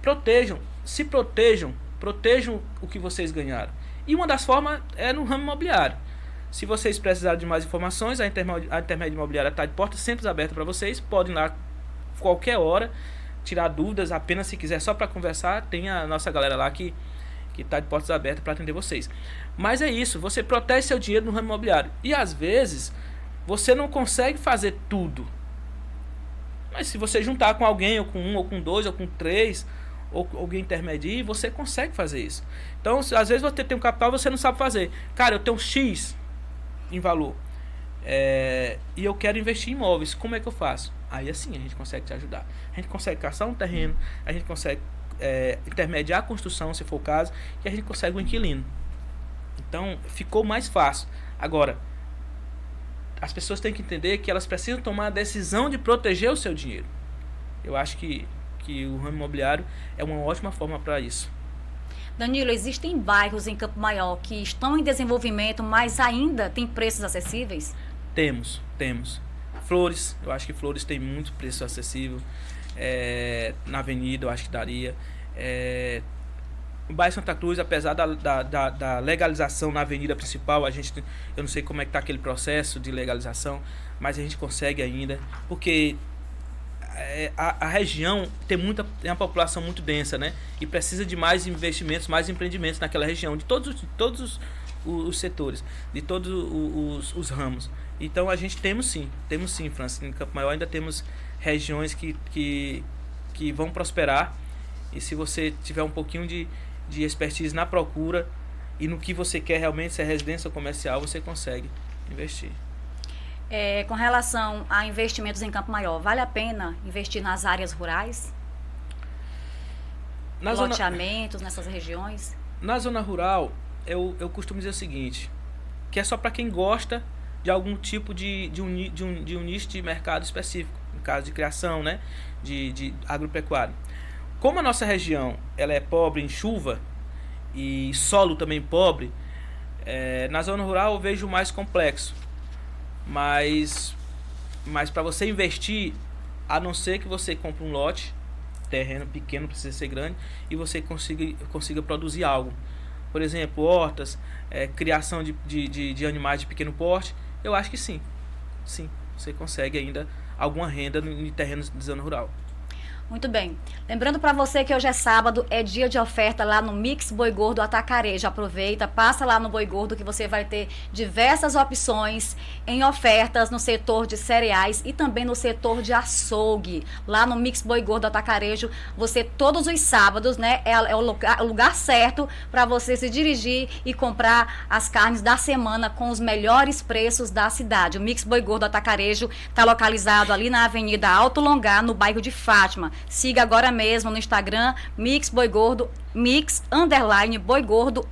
[SPEAKER 2] protejam o que vocês ganharam. E uma das formas é no ramo imobiliário. Se vocês precisarem de mais informações, a Intermédio Imobiliária está de portas sempre abertas para vocês. Podem ir lá qualquer hora, tirar dúvidas, apenas se quiser, só para conversar. Tem a nossa galera lá que está de portas abertas para atender vocês. Mas é isso, você protege seu dinheiro no ramo imobiliário. E às vezes, você não consegue fazer tudo. Mas se você juntar com alguém, ou com 1, ou com 2, ou com 3, ou alguém intermedia, você consegue fazer isso. Então, às vezes você tem um capital e você não sabe fazer. Cara, eu tenho X em valor e eu quero investir em imóveis, como é que eu faço? Aí assim a gente consegue te ajudar. A gente consegue caçar um terreno, a gente consegue intermediar a construção, se for o caso, e a gente consegue um inquilino. Então ficou mais fácil. Agora, as pessoas têm que entender que elas precisam tomar a decisão de proteger o seu dinheiro. Eu acho que o ramo imobiliário é uma ótima forma para isso.
[SPEAKER 1] Danilo, existem bairros em Campo Maior que estão em desenvolvimento, mas ainda tem preços acessíveis?
[SPEAKER 2] Temos. Flores, eu acho que Flores tem muito preço acessível. Na Avenida, eu acho que daria. O bairro Santa Cruz, apesar da legalização na avenida principal, eu não sei como é que está aquele processo de legalização, mas a gente consegue ainda, porque a região tem uma população muito densa, né? E precisa de mais investimentos, mais empreendimentos naquela região, de todos os setores, de todos os ramos. Então a gente temos sim, Francis. Em Campo Maior ainda temos regiões que vão prosperar, e se você tiver um pouquinho de de expertise na procura e no que você quer realmente, se é residência comercial, você consegue investir.
[SPEAKER 1] Com relação a investimentos em Campo Maior, vale a pena investir nas áreas rurais? Loteamentos nessas regiões?
[SPEAKER 2] Na zona rural, eu costumo dizer o seguinte, que é só para quem gosta de algum tipo de um nicho de mercado específico, no caso de criação, né, de agropecuário. Como a nossa região ela é pobre em chuva e solo também pobre, na zona rural eu vejo mais complexo. Mas para você investir, a não ser que você compre um lote, terreno pequeno, precisa ser grande, e você consiga produzir algo. Por exemplo, hortas, criação de animais de pequeno porte, eu acho que sim, você consegue ainda alguma renda em terrenos de zona rural.
[SPEAKER 1] Muito bem. Lembrando para você que hoje é sábado, é dia de oferta lá no Mix Boi Gordo Atacarejo. Aproveita, passa lá no Boi Gordo que você vai ter diversas opções em ofertas no setor de cereais e também no setor de açougue. Lá no Mix Boi Gordo Atacarejo, você todos os sábados, né, é o lugar certo para você se dirigir e comprar as carnes da semana com os melhores preços da cidade. O Mix Boi Gordo Atacarejo está localizado ali na Avenida Alto Longar, no bairro de Fátima. Siga agora mesmo no Instagram, Mix Boi Gordo, Boi Gordo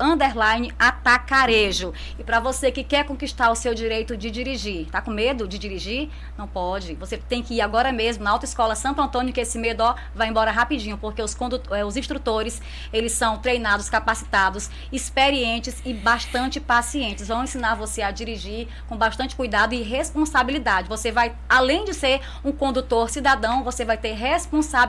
[SPEAKER 1] Atacarejo. E para você que quer conquistar o seu direito de dirigir, tá com medo de dirigir? Não pode. Você tem que ir agora mesmo na Autoescola Santo Antônio, que esse medo vai embora rapidinho, porque os instrutores, eles são treinados, capacitados, experientes e bastante pacientes. Vão ensinar você a dirigir com bastante cuidado e responsabilidade. Você vai, além de ser um condutor cidadão, você vai ter responsabilidade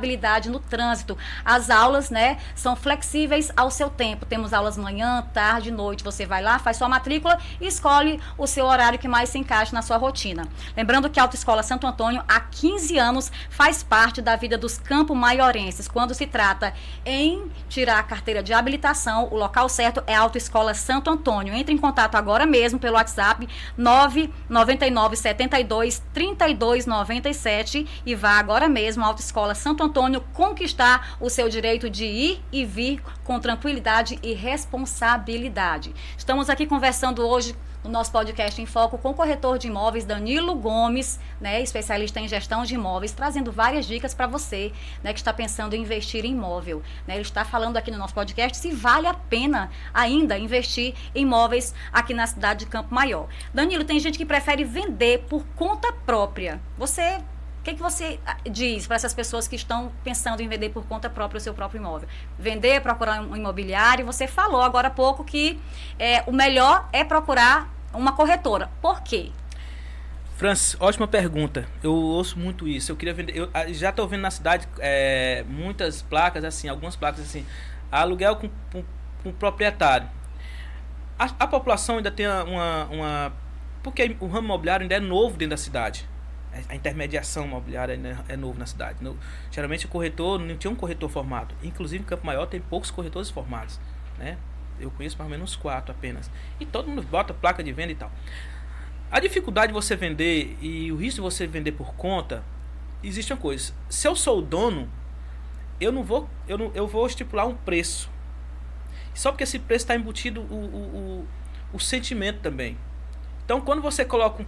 [SPEAKER 1] no trânsito. As aulas, né, são flexíveis ao seu tempo. Temos aulas manhã, tarde, noite. Você vai lá, faz sua matrícula e escolhe o seu horário que mais se encaixe na sua rotina. Lembrando que a Autoescola Santo Antônio, há 15 anos, faz parte da vida dos campo-maiorenses. Quando se trata em tirar a carteira de habilitação, o local certo é a Autoescola Santo Antônio. Entre em contato agora mesmo pelo WhatsApp 999 72 32 97 e vá agora mesmo à Autoescola Santo Antônio conquistar o seu direito de ir e vir com tranquilidade e responsabilidade. Estamos aqui conversando hoje no nosso podcast em Foco com o corretor de imóveis Danilo Gomes, né, especialista em gestão de imóveis, trazendo várias dicas para você, né, que está pensando em investir em imóvel. Né, ele está falando aqui no nosso podcast se vale a pena ainda investir em imóveis aqui na cidade de Campo Maior. Danilo, tem gente que prefere vender por conta própria. O que você diz para essas pessoas que estão pensando em vender por conta própria o seu próprio imóvel? Vender, procurar um imobiliário. Você falou agora há pouco que o melhor é procurar uma corretora. Por quê?
[SPEAKER 2] Francis, ótima pergunta. Eu ouço muito isso. Eu queria vender. Eu já estou vendo na cidade muitas placas, assim, algumas placas assim, aluguel com proprietário. A população ainda tem porque o ramo imobiliário ainda é novo dentro da cidade. A intermediação imobiliária é novo na cidade. Geralmente o corretor não tinha um corretor formado. Inclusive em Campo Maior tem poucos corretores formados, né? Eu conheço mais ou menos 4 apenas. E todo mundo bota placa de venda e tal. A dificuldade de você vender e o risco de você vender por conta, existe uma coisa. Se eu sou o dono, eu vou estipular um preço. Só porque esse preço está embutido o sentimento também. Então quando você coloca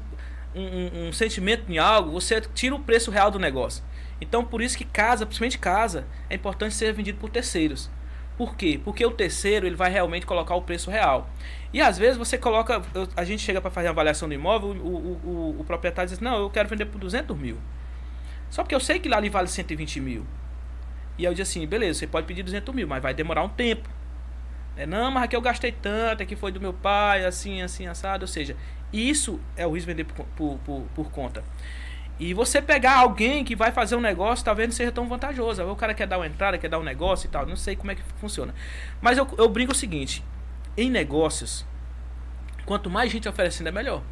[SPEAKER 2] um sentimento em algo, você tira o preço real do negócio. Então por isso que casa, principalmente casa, é importante ser vendido por terceiros. Por quê? Porque o terceiro ele vai realmente colocar o preço real. E às vezes você coloca, a gente chega para fazer a avaliação do imóvel, o proprietário diz, não, eu quero vender por 200 mil. Só porque eu sei que lá ali vale 120 mil. E eu digo assim, beleza, você pode pedir 200 mil, mas vai demorar um tempo. Não, mas aqui eu gastei tanto, aqui foi do meu pai, assim, assado. Ou seja, isso é o risco de vender por conta. E você pegar alguém que vai fazer um negócio, talvez não seja tão vantajoso. O cara quer dar uma entrada, quer dar um negócio e tal. Não sei como é que funciona. Mas eu brinco o seguinte, em negócios, quanto mais gente oferecendo é melhor.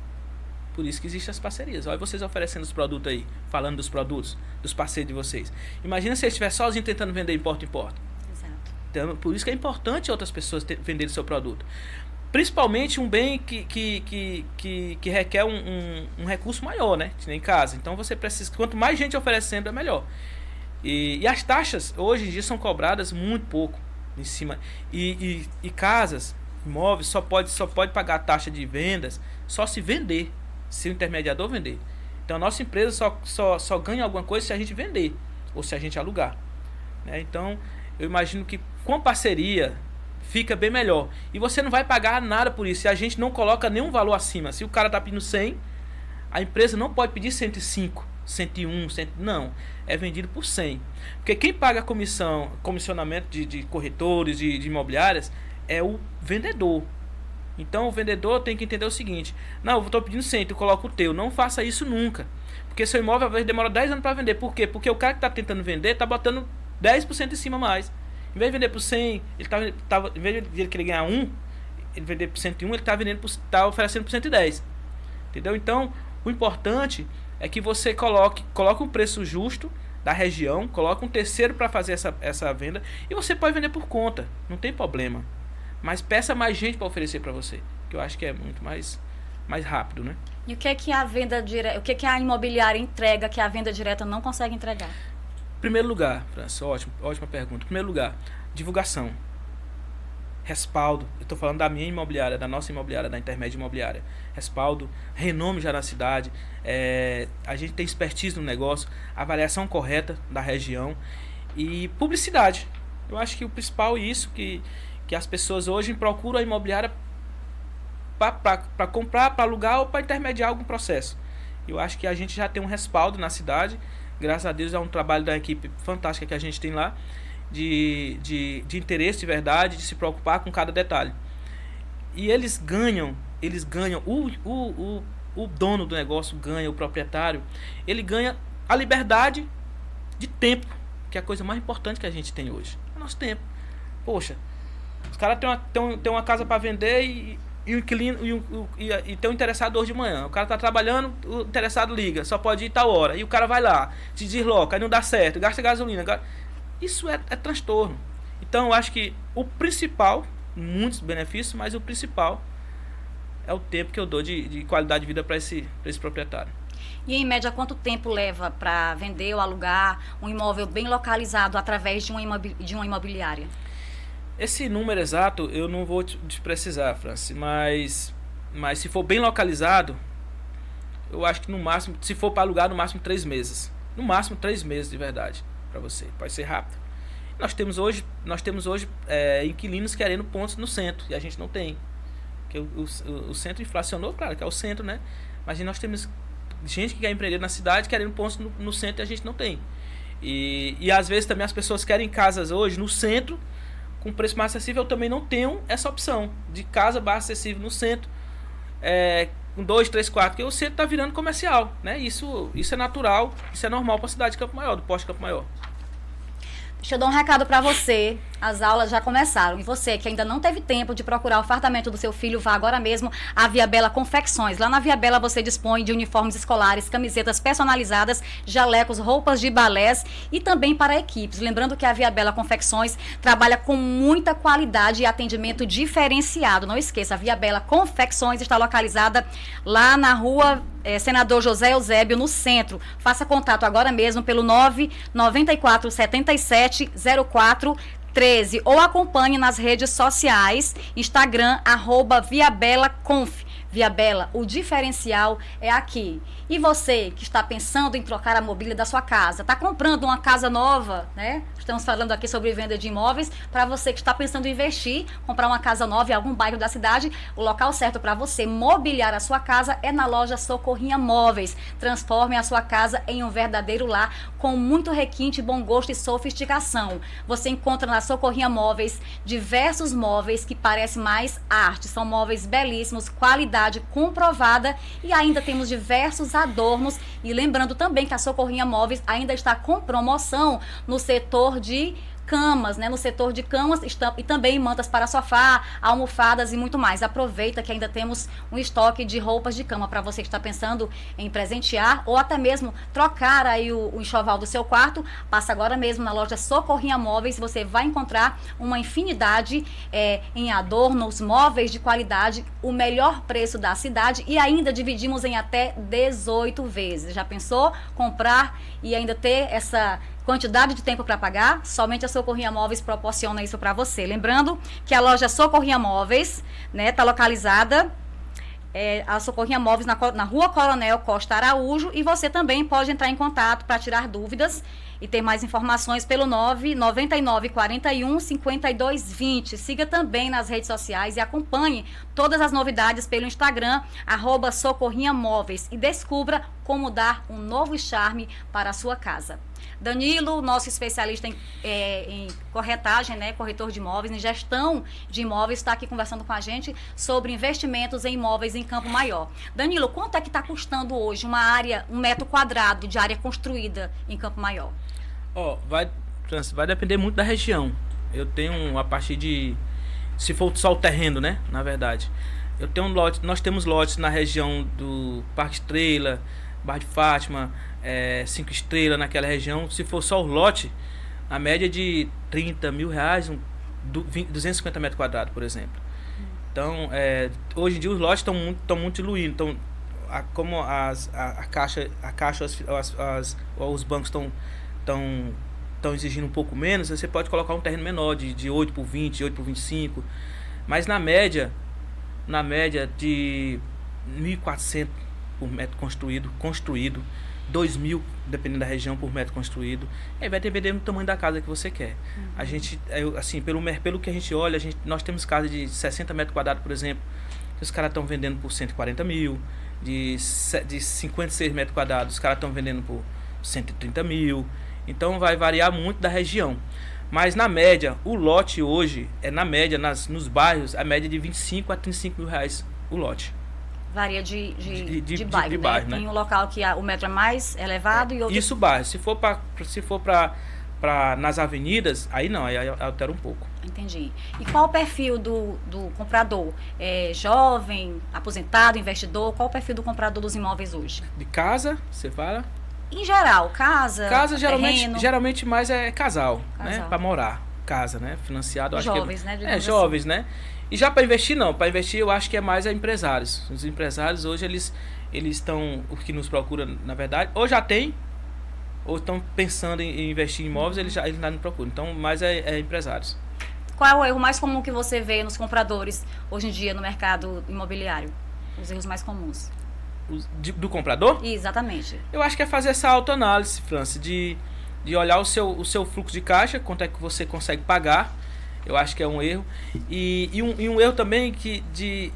[SPEAKER 2] Por isso que existem as parcerias. Olha vocês oferecendo os produtos aí, falando dos produtos, dos parceiros de vocês. Imagina se você estiver sozinho tentando vender importa em porta. Então, por isso que é importante outras pessoas venderem seu produto. Principalmente um bem que requer um recurso maior, né? Em casa. Então você precisa, quanto mais gente oferecendo, é melhor. E as taxas hoje em dia são cobradas muito pouco. em cima. E casas, imóveis, só pode pagar a taxa de vendas só se vender, se o intermediador vender. Então a nossa empresa só ganha alguma coisa se a gente vender ou se a gente alugar, né? Então eu imagino que com parceria fica bem melhor. E você não vai pagar nada por isso se a gente não coloca nenhum valor acima. Se o cara está pedindo 100, a empresa não pode pedir 105, 101, 100, não. É vendido por 100. Porque quem paga comissionamento de corretores, de imobiliárias, é o vendedor. Então o vendedor tem que entender o seguinte: não, eu estou pedindo 100, tu coloca o teu. Não faça isso nunca. Porque seu imóvel às vezes demora 10 anos para vender. Por quê? Porque o cara que está tentando vender está botando 10% em cima mais. Em vez de vender por 100, em vez de ele querer ganhar 1, ele vender por 101, ele está oferecendo por 110. Entendeu? Então, o importante é que você coloque um preço justo da região, coloque um terceiro para fazer essa venda, e você pode vender por conta, não tem problema. Mas peça mais gente para oferecer para você, que eu acho que é muito mais rápido, né?
[SPEAKER 1] E o que é que a venda direta, o que é que a imobiliária entrega que a venda direta não consegue entregar?
[SPEAKER 2] Primeiro lugar, França, ótima pergunta. Primeiro lugar, divulgação. Respaldo. Eu estou falando da minha imobiliária, da nossa imobiliária, da Intermédia Imobiliária. Respaldo, renome já na cidade. A gente tem expertise no negócio, avaliação correta da região e publicidade. Eu acho que o principal é isso, que as pessoas hoje procuram a imobiliária para comprar, para alugar ou para intermediar algum processo. Eu acho que a gente já tem um respaldo na cidade. Graças a Deus é um trabalho da equipe fantástica que a gente tem lá, de interesse de verdade, de se preocupar com cada detalhe. E eles ganham, o dono do negócio ganha, o proprietário, ele ganha a liberdade de tempo, que é a coisa mais importante que a gente tem hoje. É o nosso tempo. Poxa, os caras têm uma casa para vender e o inquilino e tem um interessado hoje de manhã. O cara tá trabalhando, o interessado liga, só pode ir tal hora. E o cara vai lá, se desloca, aí não dá certo, gasta gasolina. Isso é transtorno. Então eu acho que o principal, muitos benefícios, mas o principal é o tempo que eu dou de qualidade de vida para esse proprietário.
[SPEAKER 1] E em média, quanto tempo leva para vender ou alugar um imóvel bem localizado através de uma imobiliária?
[SPEAKER 2] Esse número exato eu não vou te precisar, Franci, mas se for bem localizado, eu acho que no máximo, se for para alugar, no máximo 3 meses. No máximo 3 meses de verdade para você. Pode ser rápido. Nós temos hoje inquilinos querendo pontos no centro e a gente não tem. Porque o centro inflacionou, claro que é o centro, né? Mas nós temos gente que quer empreender na cidade querendo pontos no centro e a gente não tem. E às vezes também as pessoas querem casas hoje no centro com preço mais acessível. Eu também não tenho essa opção de casa baixa acessível no centro, com 2, 3, 4, porque o centro está virando comercial, né? Isso é natural, isso é normal para a cidade de Campo Maior, do Poste Campo Maior.
[SPEAKER 1] Deixa eu dar um recado para você. As aulas já começaram. E você que ainda não teve tempo de procurar o fardamento do seu filho, vá agora mesmo à Via Bela Confecções. Lá na Via Bela você dispõe de uniformes escolares, camisetas personalizadas, jalecos, roupas de balés e também para equipes. Lembrando que a Via Bela Confecções trabalha com muita qualidade e atendimento diferenciado. Não esqueça, a Via Bela Confecções está localizada lá na rua Senador José Eusébio, no centro. Faça contato agora mesmo pelo 994 77 04 13 ou acompanhe nas redes sociais, Instagram, @ViaBelaConf. Via Bela, o diferencial é aqui. E você que está pensando em trocar a mobília da sua casa, está comprando uma casa nova, né? Estamos falando aqui sobre venda de imóveis. Para você que está pensando em investir, comprar uma casa nova em algum bairro da cidade, o local certo para você mobiliar a sua casa é na loja Socorrinha Móveis. Transforme a sua casa em um verdadeiro lar com muito requinte, bom gosto e sofisticação. Você encontra na Socorrinha Móveis diversos móveis que parecem mais arte. São móveis belíssimos, qualidade comprovada, e ainda temos diversos adornos. E lembrando também que a Socorrinha Móveis ainda está com promoção no setor de camas, né? No setor de camas e também mantas para sofá, almofadas e muito mais. Aproveita que ainda temos um estoque de roupas de cama para você que está pensando em presentear ou até mesmo trocar aí o enxoval do seu quarto. Passa agora mesmo na loja Socorrinha Móveis, você vai encontrar uma infinidade em adornos, móveis de qualidade, o melhor preço da cidade, e ainda dividimos em até 18 vezes. Já pensou comprar e ainda ter quantidade de tempo para pagar, somente a Socorrinha Móveis proporciona isso para você. Lembrando que a loja Socorrinha Móveis, né, está localizada a Socorrinha Móveis na Rua Coronel Costa Araújo, e você também pode entrar em contato para tirar dúvidas e ter mais informações pelo 999 41 52 20. Siga também nas redes sociais e acompanhe todas as novidades pelo Instagram, @Socorrinha Móveis, e descubra como dar um novo charme para a sua casa. Danilo, nosso especialista em corretagem, né, corretor de imóveis, em gestão de imóveis, está aqui conversando com a gente sobre investimentos em imóveis em Campo Maior. Danilo, quanto é que está custando hoje uma área, 1 metro quadrado de área construída em Campo Maior?
[SPEAKER 2] Vai depender muito da região. Eu tenho a partir de, se for só o terreno, né, na verdade. Nós temos lotes na região do Parque Estrela, Barra de Fátima, 5 Estrelas, naquela região. Se for só o lote, a média é de R$30 mil, 250 metros quadrados, por exemplo. Então, hoje em dia os lotes estão muito diluindo. Então, como a Caixa, os bancos estão exigindo um pouco menos, você pode colocar um terreno menor, de 8 por 20, de 8 por 25. Mas na média de 1.400 por metro construído, 2.000, dependendo da região, por metro construído. Aí vai depender do tamanho da casa que você quer. A gente, assim, pelo que a gente olha, nós temos casas de 60 metros quadrados, por exemplo, que os caras estão vendendo por 140 mil, de 56 metros quadrados, os caras estão vendendo por 130 mil. Então vai variar muito da região. Mas na média, o lote hoje, nos bairros, a média de 25 a 35 mil reais o lote.
[SPEAKER 1] Varia de bairro, né? Tem um local que o metro é mais elevado e outro...
[SPEAKER 2] Isso bairro. Se for nas avenidas, aí não, aí altera um pouco.
[SPEAKER 1] Entendi. E qual o perfil do comprador? Jovem, aposentado, investidor? Qual o perfil do comprador dos imóveis hoje?
[SPEAKER 2] De casa, você fala?
[SPEAKER 1] Em geral, casa
[SPEAKER 2] geralmente mais é casal. Né? Para morar. Casa, né? Financiado.
[SPEAKER 1] Jovens, né?
[SPEAKER 2] Jovens, né? E já para investir, não. Para investir, eu acho que é mais empresários. Os empresários hoje, eles estão, o que nos procura, na verdade, ou já tem, ou estão pensando em investir em imóveis, eles não procuram. Então, mais é empresários.
[SPEAKER 1] Qual é o erro mais comum que você vê nos compradores hoje em dia no mercado imobiliário? Os erros mais comuns.
[SPEAKER 2] Do comprador?
[SPEAKER 1] Exatamente.
[SPEAKER 2] Eu acho que é fazer essa autoanálise, França, de olhar o seu fluxo de caixa, quanto é que você consegue pagar. Eu acho que é um erro. E um erro também de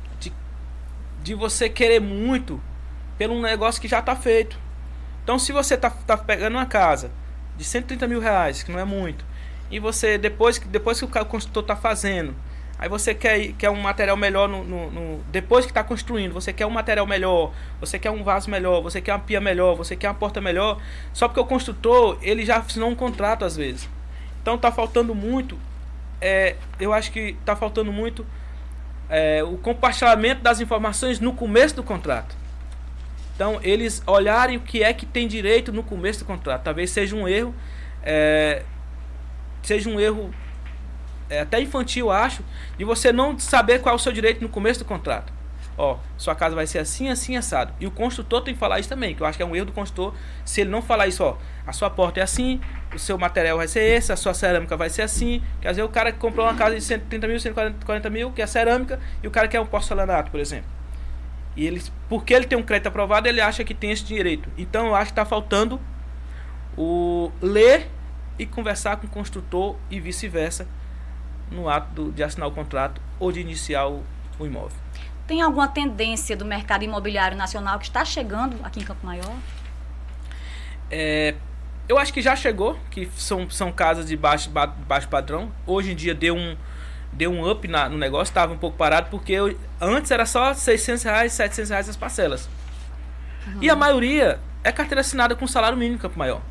[SPEAKER 2] você querer muito pelo negócio que já está feito. Então, se você tá pegando uma casa de 130 mil reais, que não é muito, e você, depois que o construtor está fazendo, aí você quer um material melhor depois que está construindo, você quer um material melhor, você quer um vaso melhor, você quer uma pia melhor, você quer uma porta melhor, só porque o construtor, ele já assinou um contrato às vezes. Então está faltando muito, eu acho que está faltando muito o compartilhamento das informações no começo do contrato. Então, eles olharem o que é que tem direito no começo do contrato. Talvez seja um erro, até infantil, acho, de você não saber qual é o seu direito no começo do contrato. Ó, sua casa vai ser assim, assim, assado. E o construtor tem que falar isso também, que eu acho que é um erro do construtor, se ele não falar isso, ó, a sua porta é assim, o seu material vai ser esse, a sua cerâmica vai ser assim. Quer dizer, o cara que comprou uma casa de 130 mil, 140 mil, que é cerâmica, e o cara quer um porcelanato, por exemplo. E porque ele tem um crédito aprovado, ele acha que tem esse direito. Então, eu acho que está faltando ler e conversar com o construtor e vice-versa no ato de assinar o contrato ou de iniciar o imóvel.
[SPEAKER 1] Tem alguma tendência do mercado imobiliário nacional que está chegando aqui em Campo Maior?
[SPEAKER 2] Eu acho que já chegou, que são casas de baixo padrão. Hoje em dia deu um up no negócio, estava um pouco parado, porque antes era só R$600, R$700 as parcelas. E a maioria é carteira assinada com salário mínimo em Campo Maior.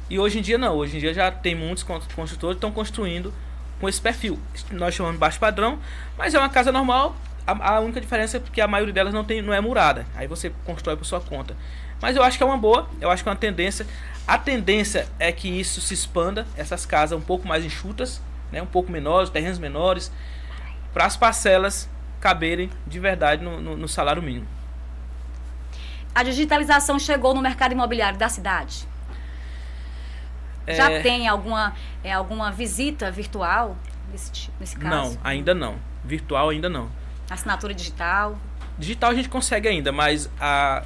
[SPEAKER 2] E hoje em dia não, hoje em dia já tem muitos construtores que estão construindo com esse perfil. Nós chamamos de baixo padrão, mas é uma casa normal, a única diferença é que a maioria delas não é murada. Aí você constrói por sua conta. Mas eu acho que é uma boa, eu acho que é uma tendência. A tendência é que isso se expanda, essas casas um pouco mais enxutas, né, um pouco menores, terrenos menores, para as parcelas caberem de verdade no salário mínimo.
[SPEAKER 1] A digitalização chegou no mercado imobiliário da cidade? Já tem alguma visita virtual nesse caso?
[SPEAKER 2] Não, ainda não. Virtual ainda não.
[SPEAKER 1] Assinatura digital?
[SPEAKER 2] Digital a gente consegue ainda, mas a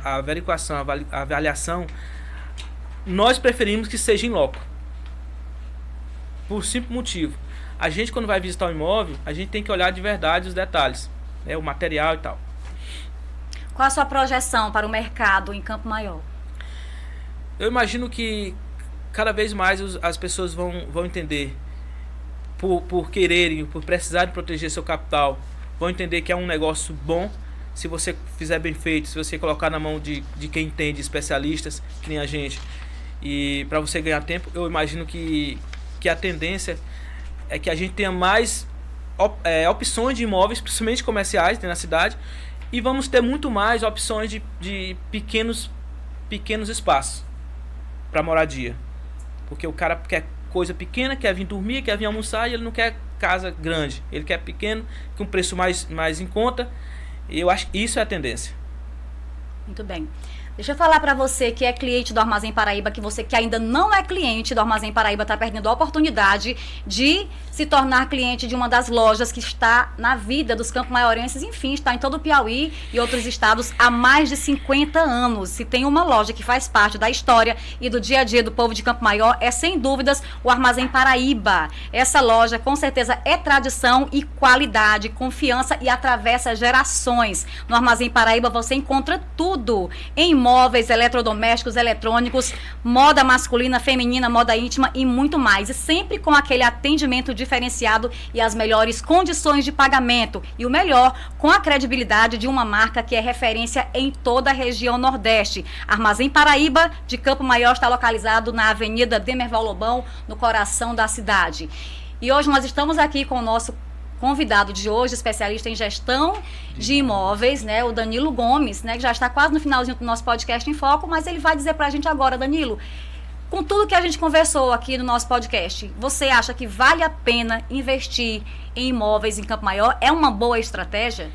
[SPEAKER 2] averiguação, a avaliação, nós preferimos que seja em loco. Por simples motivo. A gente, quando vai visitar o imóvel, a gente tem que olhar de verdade os detalhes, né, o material e tal.
[SPEAKER 1] Qual a sua projeção para o mercado em Campo Maior?
[SPEAKER 2] Eu imagino que cada vez mais as pessoas vão entender, por quererem, por precisarem proteger seu capital, vão entender que é um negócio bom, se você fizer bem feito, se você colocar na mão de quem entende, especialistas, que nem a gente, e para você ganhar tempo. Eu imagino que a tendência é que a gente tenha mais opções de imóveis, principalmente comerciais, na cidade, e vamos ter muito mais opções de pequenos espaços para moradia, porque o cara quer coisa pequena, quer vir dormir, quer vir almoçar, e ele não quer casa grande, ele quer pequeno, com preço mais em conta. E eu acho que isso é a tendência.
[SPEAKER 1] Muito bem. Deixa eu falar para você que é cliente do Armazém Paraíba, que você que ainda não é cliente do Armazém Paraíba está perdendo a oportunidade de se tornar cliente de uma das lojas que está na vida dos Campos Maiorenses, enfim, está em todo o Piauí e outros estados há mais de 50 anos. Se tem uma loja que faz parte da história e do dia a dia do povo de Campo Maior, é sem dúvidas o Armazém Paraíba. Essa loja com certeza é tradição e qualidade, confiança e atravessa gerações. No Armazém Paraíba você encontra tudo em móveis, eletrodomésticos, eletrônicos, moda masculina, feminina, moda íntima e muito mais. E sempre com aquele atendimento diferenciado e as melhores condições de pagamento. E o melhor, com a credibilidade de uma marca que é referência em toda a região Nordeste. Armazém Paraíba, de Campo Maior, está localizado na Avenida Demerval Lobão, no coração da cidade. E hoje nós estamos aqui com o nosso convidado de hoje, especialista em gestão de imóveis, né, o Danilo Gomes, né, que já está quase no finalzinho do nosso podcast em foco, mas ele vai dizer pra gente agora, Danilo, com tudo que a gente conversou aqui no nosso podcast, você acha que vale a pena investir em imóveis em Campo Maior? É uma boa estratégia?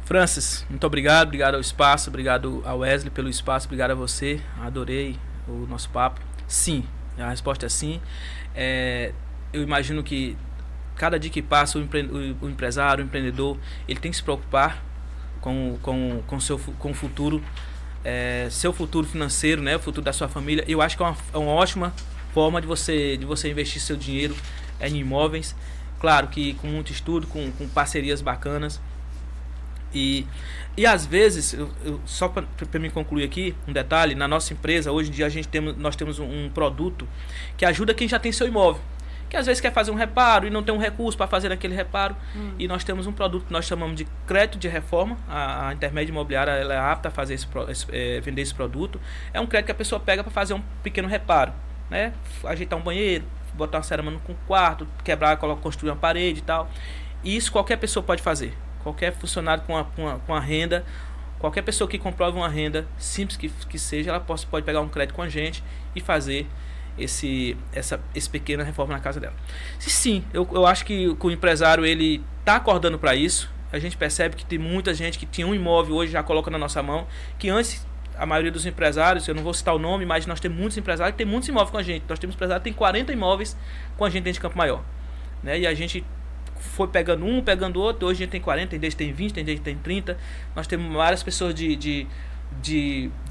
[SPEAKER 2] Francis, muito obrigado ao espaço, obrigado ao Wesley pelo espaço, obrigado a você, adorei o nosso papo. Sim, a resposta é sim. Eu imagino que cada dia que passa, o empresário, o empreendedor, ele tem que se preocupar com o futuro, seu futuro financeiro, né, o futuro da sua família. Eu acho que é uma ótima forma de você investir seu dinheiro em imóveis. Claro que com muito estudo, com parcerias bacanas. E às vezes, só para me concluir aqui, um detalhe, na nossa empresa, hoje em dia nós temos um produto que ajuda quem já tem seu imóvel, que às vezes quer fazer um reparo e não tem um recurso para fazer aquele reparo. E nós temos um produto que nós chamamos de crédito de reforma. A Intermédio Imobiliária, ela é apta a fazer vender esse produto. É um crédito que a pessoa pega para fazer um pequeno reparo, né? Ajeitar um banheiro, botar uma cerâmica no quarto, quebrar, construir uma parede e tal. E isso qualquer pessoa pode fazer. Qualquer funcionário com a renda, qualquer pessoa que comprove uma renda, simples que seja, ela pode pegar um crédito com a gente e fazer essa pequena reforma na casa dela. Sim, eu acho que o empresário ele está acordando para isso. A gente percebe que tem muita gente que tinha um imóvel hoje já coloca na nossa mão, que antes a maioria dos empresários, eu não vou citar o nome, mas nós temos muitos empresários que tem muitos imóveis com a gente. Nós temos empresários que tem 40 imóveis com a gente dentro de Campo Maior, né? E a gente foi pegando um, pegando outro. Hoje a gente tem 40, tem gente que tem 20, tem gente que tem 30. Nós temos várias pessoas de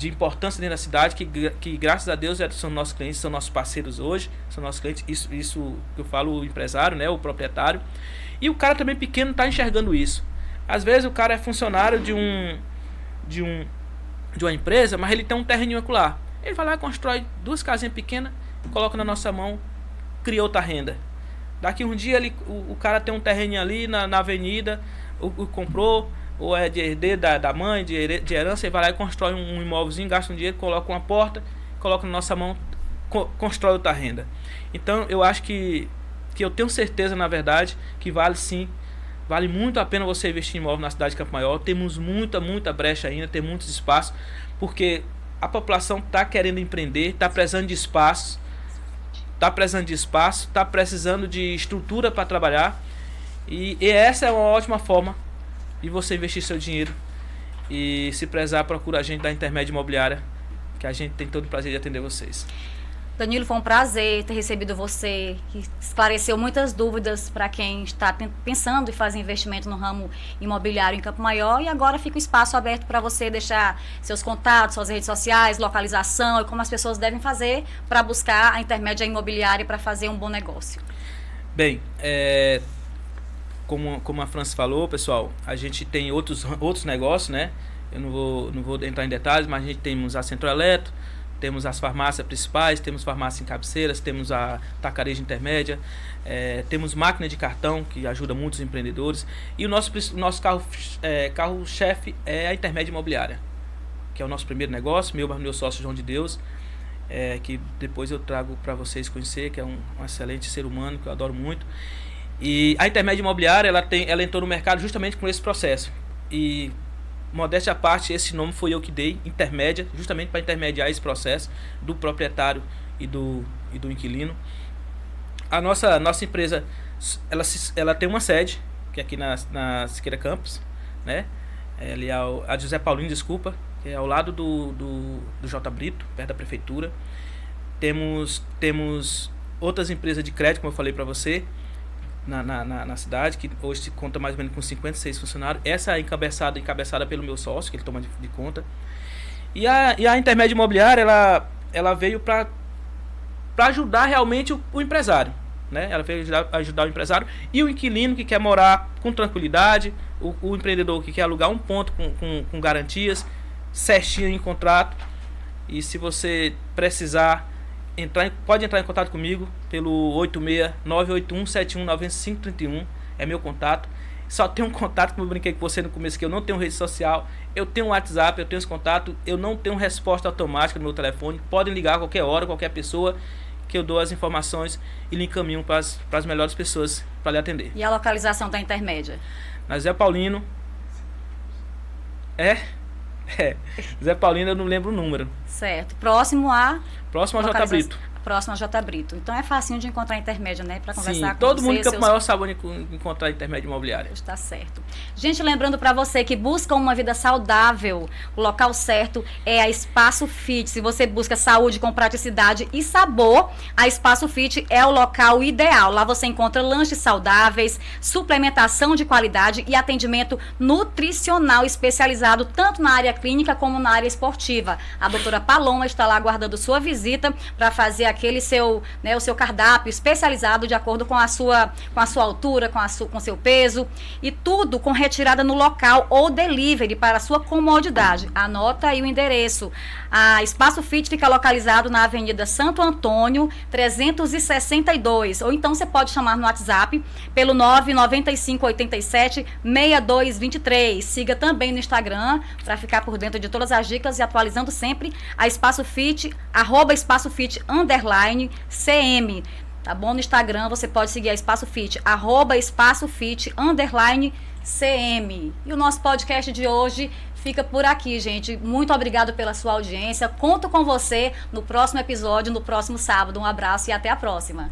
[SPEAKER 2] importância dentro da cidade que graças a Deus são nossos clientes, são nossos parceiros hoje, são nossos clientes. Isso que eu falo, o empresário, né, o proprietário. E o cara também pequeno está enxergando isso. Às vezes o cara é funcionário de uma empresa, mas ele tem um terreninho acolá. Ele vai lá e constrói 2 casinhas pequenas, coloca na nossa mão, cria outra renda. Daqui um dia o cara tem um terreninho ali na avenida, comprou, ou é de herdeiro da mãe, de herança, e vai lá e constrói um imóvelzinho, gasta um dinheiro, coloca uma porta, coloca na nossa mão, constrói outra renda. Então eu acho que eu tenho certeza, na verdade, que vale muito a pena você investir em imóvel na cidade de Campo Maior. Temos muita brecha ainda, tem muitos espaços, porque a população está querendo empreender, está precisando de espaço, está precisando de estrutura para trabalhar, e essa é uma ótima forma de você investir seu dinheiro. E se prezar, procura a gente da Intermédio Imobiliária, que a gente tem todo o prazer de atender vocês.
[SPEAKER 1] Danilo, foi um prazer ter recebido você, que esclareceu muitas dúvidas para quem está pensando em fazer investimento no ramo imobiliário em Campo Maior, e agora fica o espaço aberto para você deixar seus contatos, suas redes sociais, localização e como as pessoas devem fazer para buscar a intermédia imobiliária para fazer um bom negócio.
[SPEAKER 2] Bem, como a Francis falou, pessoal, a gente tem outros negócios, né? Eu não vou entrar em detalhes, mas a gente temos a Centro Eletro, temos as farmácias principais, temos farmácia em cabeceiras, temos a tacareja intermédia, temos máquina de cartão, que ajuda muitos empreendedores, e o nosso carro-chefe é a intermédia imobiliária, que é o nosso primeiro negócio, meu sócio João de Deus, que depois eu trago para vocês conhecer, que é um excelente ser humano, que eu adoro muito. E a intermédia imobiliária, ela entrou no mercado justamente com esse processo, e modéstia à parte, esse nome foi eu que dei, intermédia, justamente para intermediar esse processo do proprietário e do inquilino. A nossa empresa, ela tem uma sede, que é aqui na Siqueira Campos, né? Ali a José Paulino, desculpa, que é ao lado do J. Brito, perto da prefeitura. Temos outras empresas de crédito, como eu falei para você, na cidade, que hoje se conta mais ou menos com 56 funcionários. Essa é encabeçada pelo meu sócio, que ele toma de conta. E a intermédia imobiliária, ela veio para ajudar realmente o empresário, né? Ela veio ajudar o empresário e o inquilino que quer morar com tranquilidade, o empreendedor que quer alugar um ponto com garantias, certinho em contrato. E se você precisar, pode entrar em contato comigo pelo 86-981-719531, é meu contato. Só tenho um contato, como eu brinquei com você no começo, que eu não tenho rede social, eu tenho WhatsApp, eu tenho esse contato, eu não tenho resposta automática no meu telefone. Podem ligar a qualquer hora, qualquer pessoa, que eu dou as informações e lhe encaminho para as melhores pessoas para lhe atender.
[SPEAKER 1] E a localização da intermédia?
[SPEAKER 2] Na Zé Paulino. Zé Paulino, eu não lembro o número.
[SPEAKER 1] Certo. Próximo a
[SPEAKER 2] J. Brito.
[SPEAKER 1] Próximo a J. Brito. Então é facinho de encontrar a intermédia, né? Para conversar com
[SPEAKER 2] todo
[SPEAKER 1] você,
[SPEAKER 2] mundo em Campo Maior sabe onde encontrar a intermédia imobiliária.
[SPEAKER 1] Está certo. Gente, lembrando para você que busca uma vida saudável, o local certo é a Espaço Fit. Se você busca saúde com praticidade e sabor, a Espaço Fit é o local ideal. Lá você encontra lanches saudáveis, suplementação de qualidade e atendimento nutricional especializado tanto na área clínica como na área esportiva. A doutora Paloma está lá aguardando sua visita para fazer aquele seu, né, o seu cardápio especializado de acordo com a sua altura, com seu peso, e tudo com retirada no local ou delivery para a sua comodidade. Anota aí o endereço. A Espaço Fit fica localizado na Avenida Santo Antônio, 362, ou então você pode chamar no WhatsApp pelo 99587-6223. Siga também no Instagram para ficar por dentro de todas as dicas e atualizando sempre a Espaço Fit, @EspaçoFit_CM. Tá bom? No Instagram você pode seguir a Espaço Fit, @EspaçoFit_CM. E o nosso podcast de hoje fica por aqui, gente. Muito obrigado pela sua audiência. Conto com você no próximo episódio, no próximo sábado. Um abraço e até a próxima.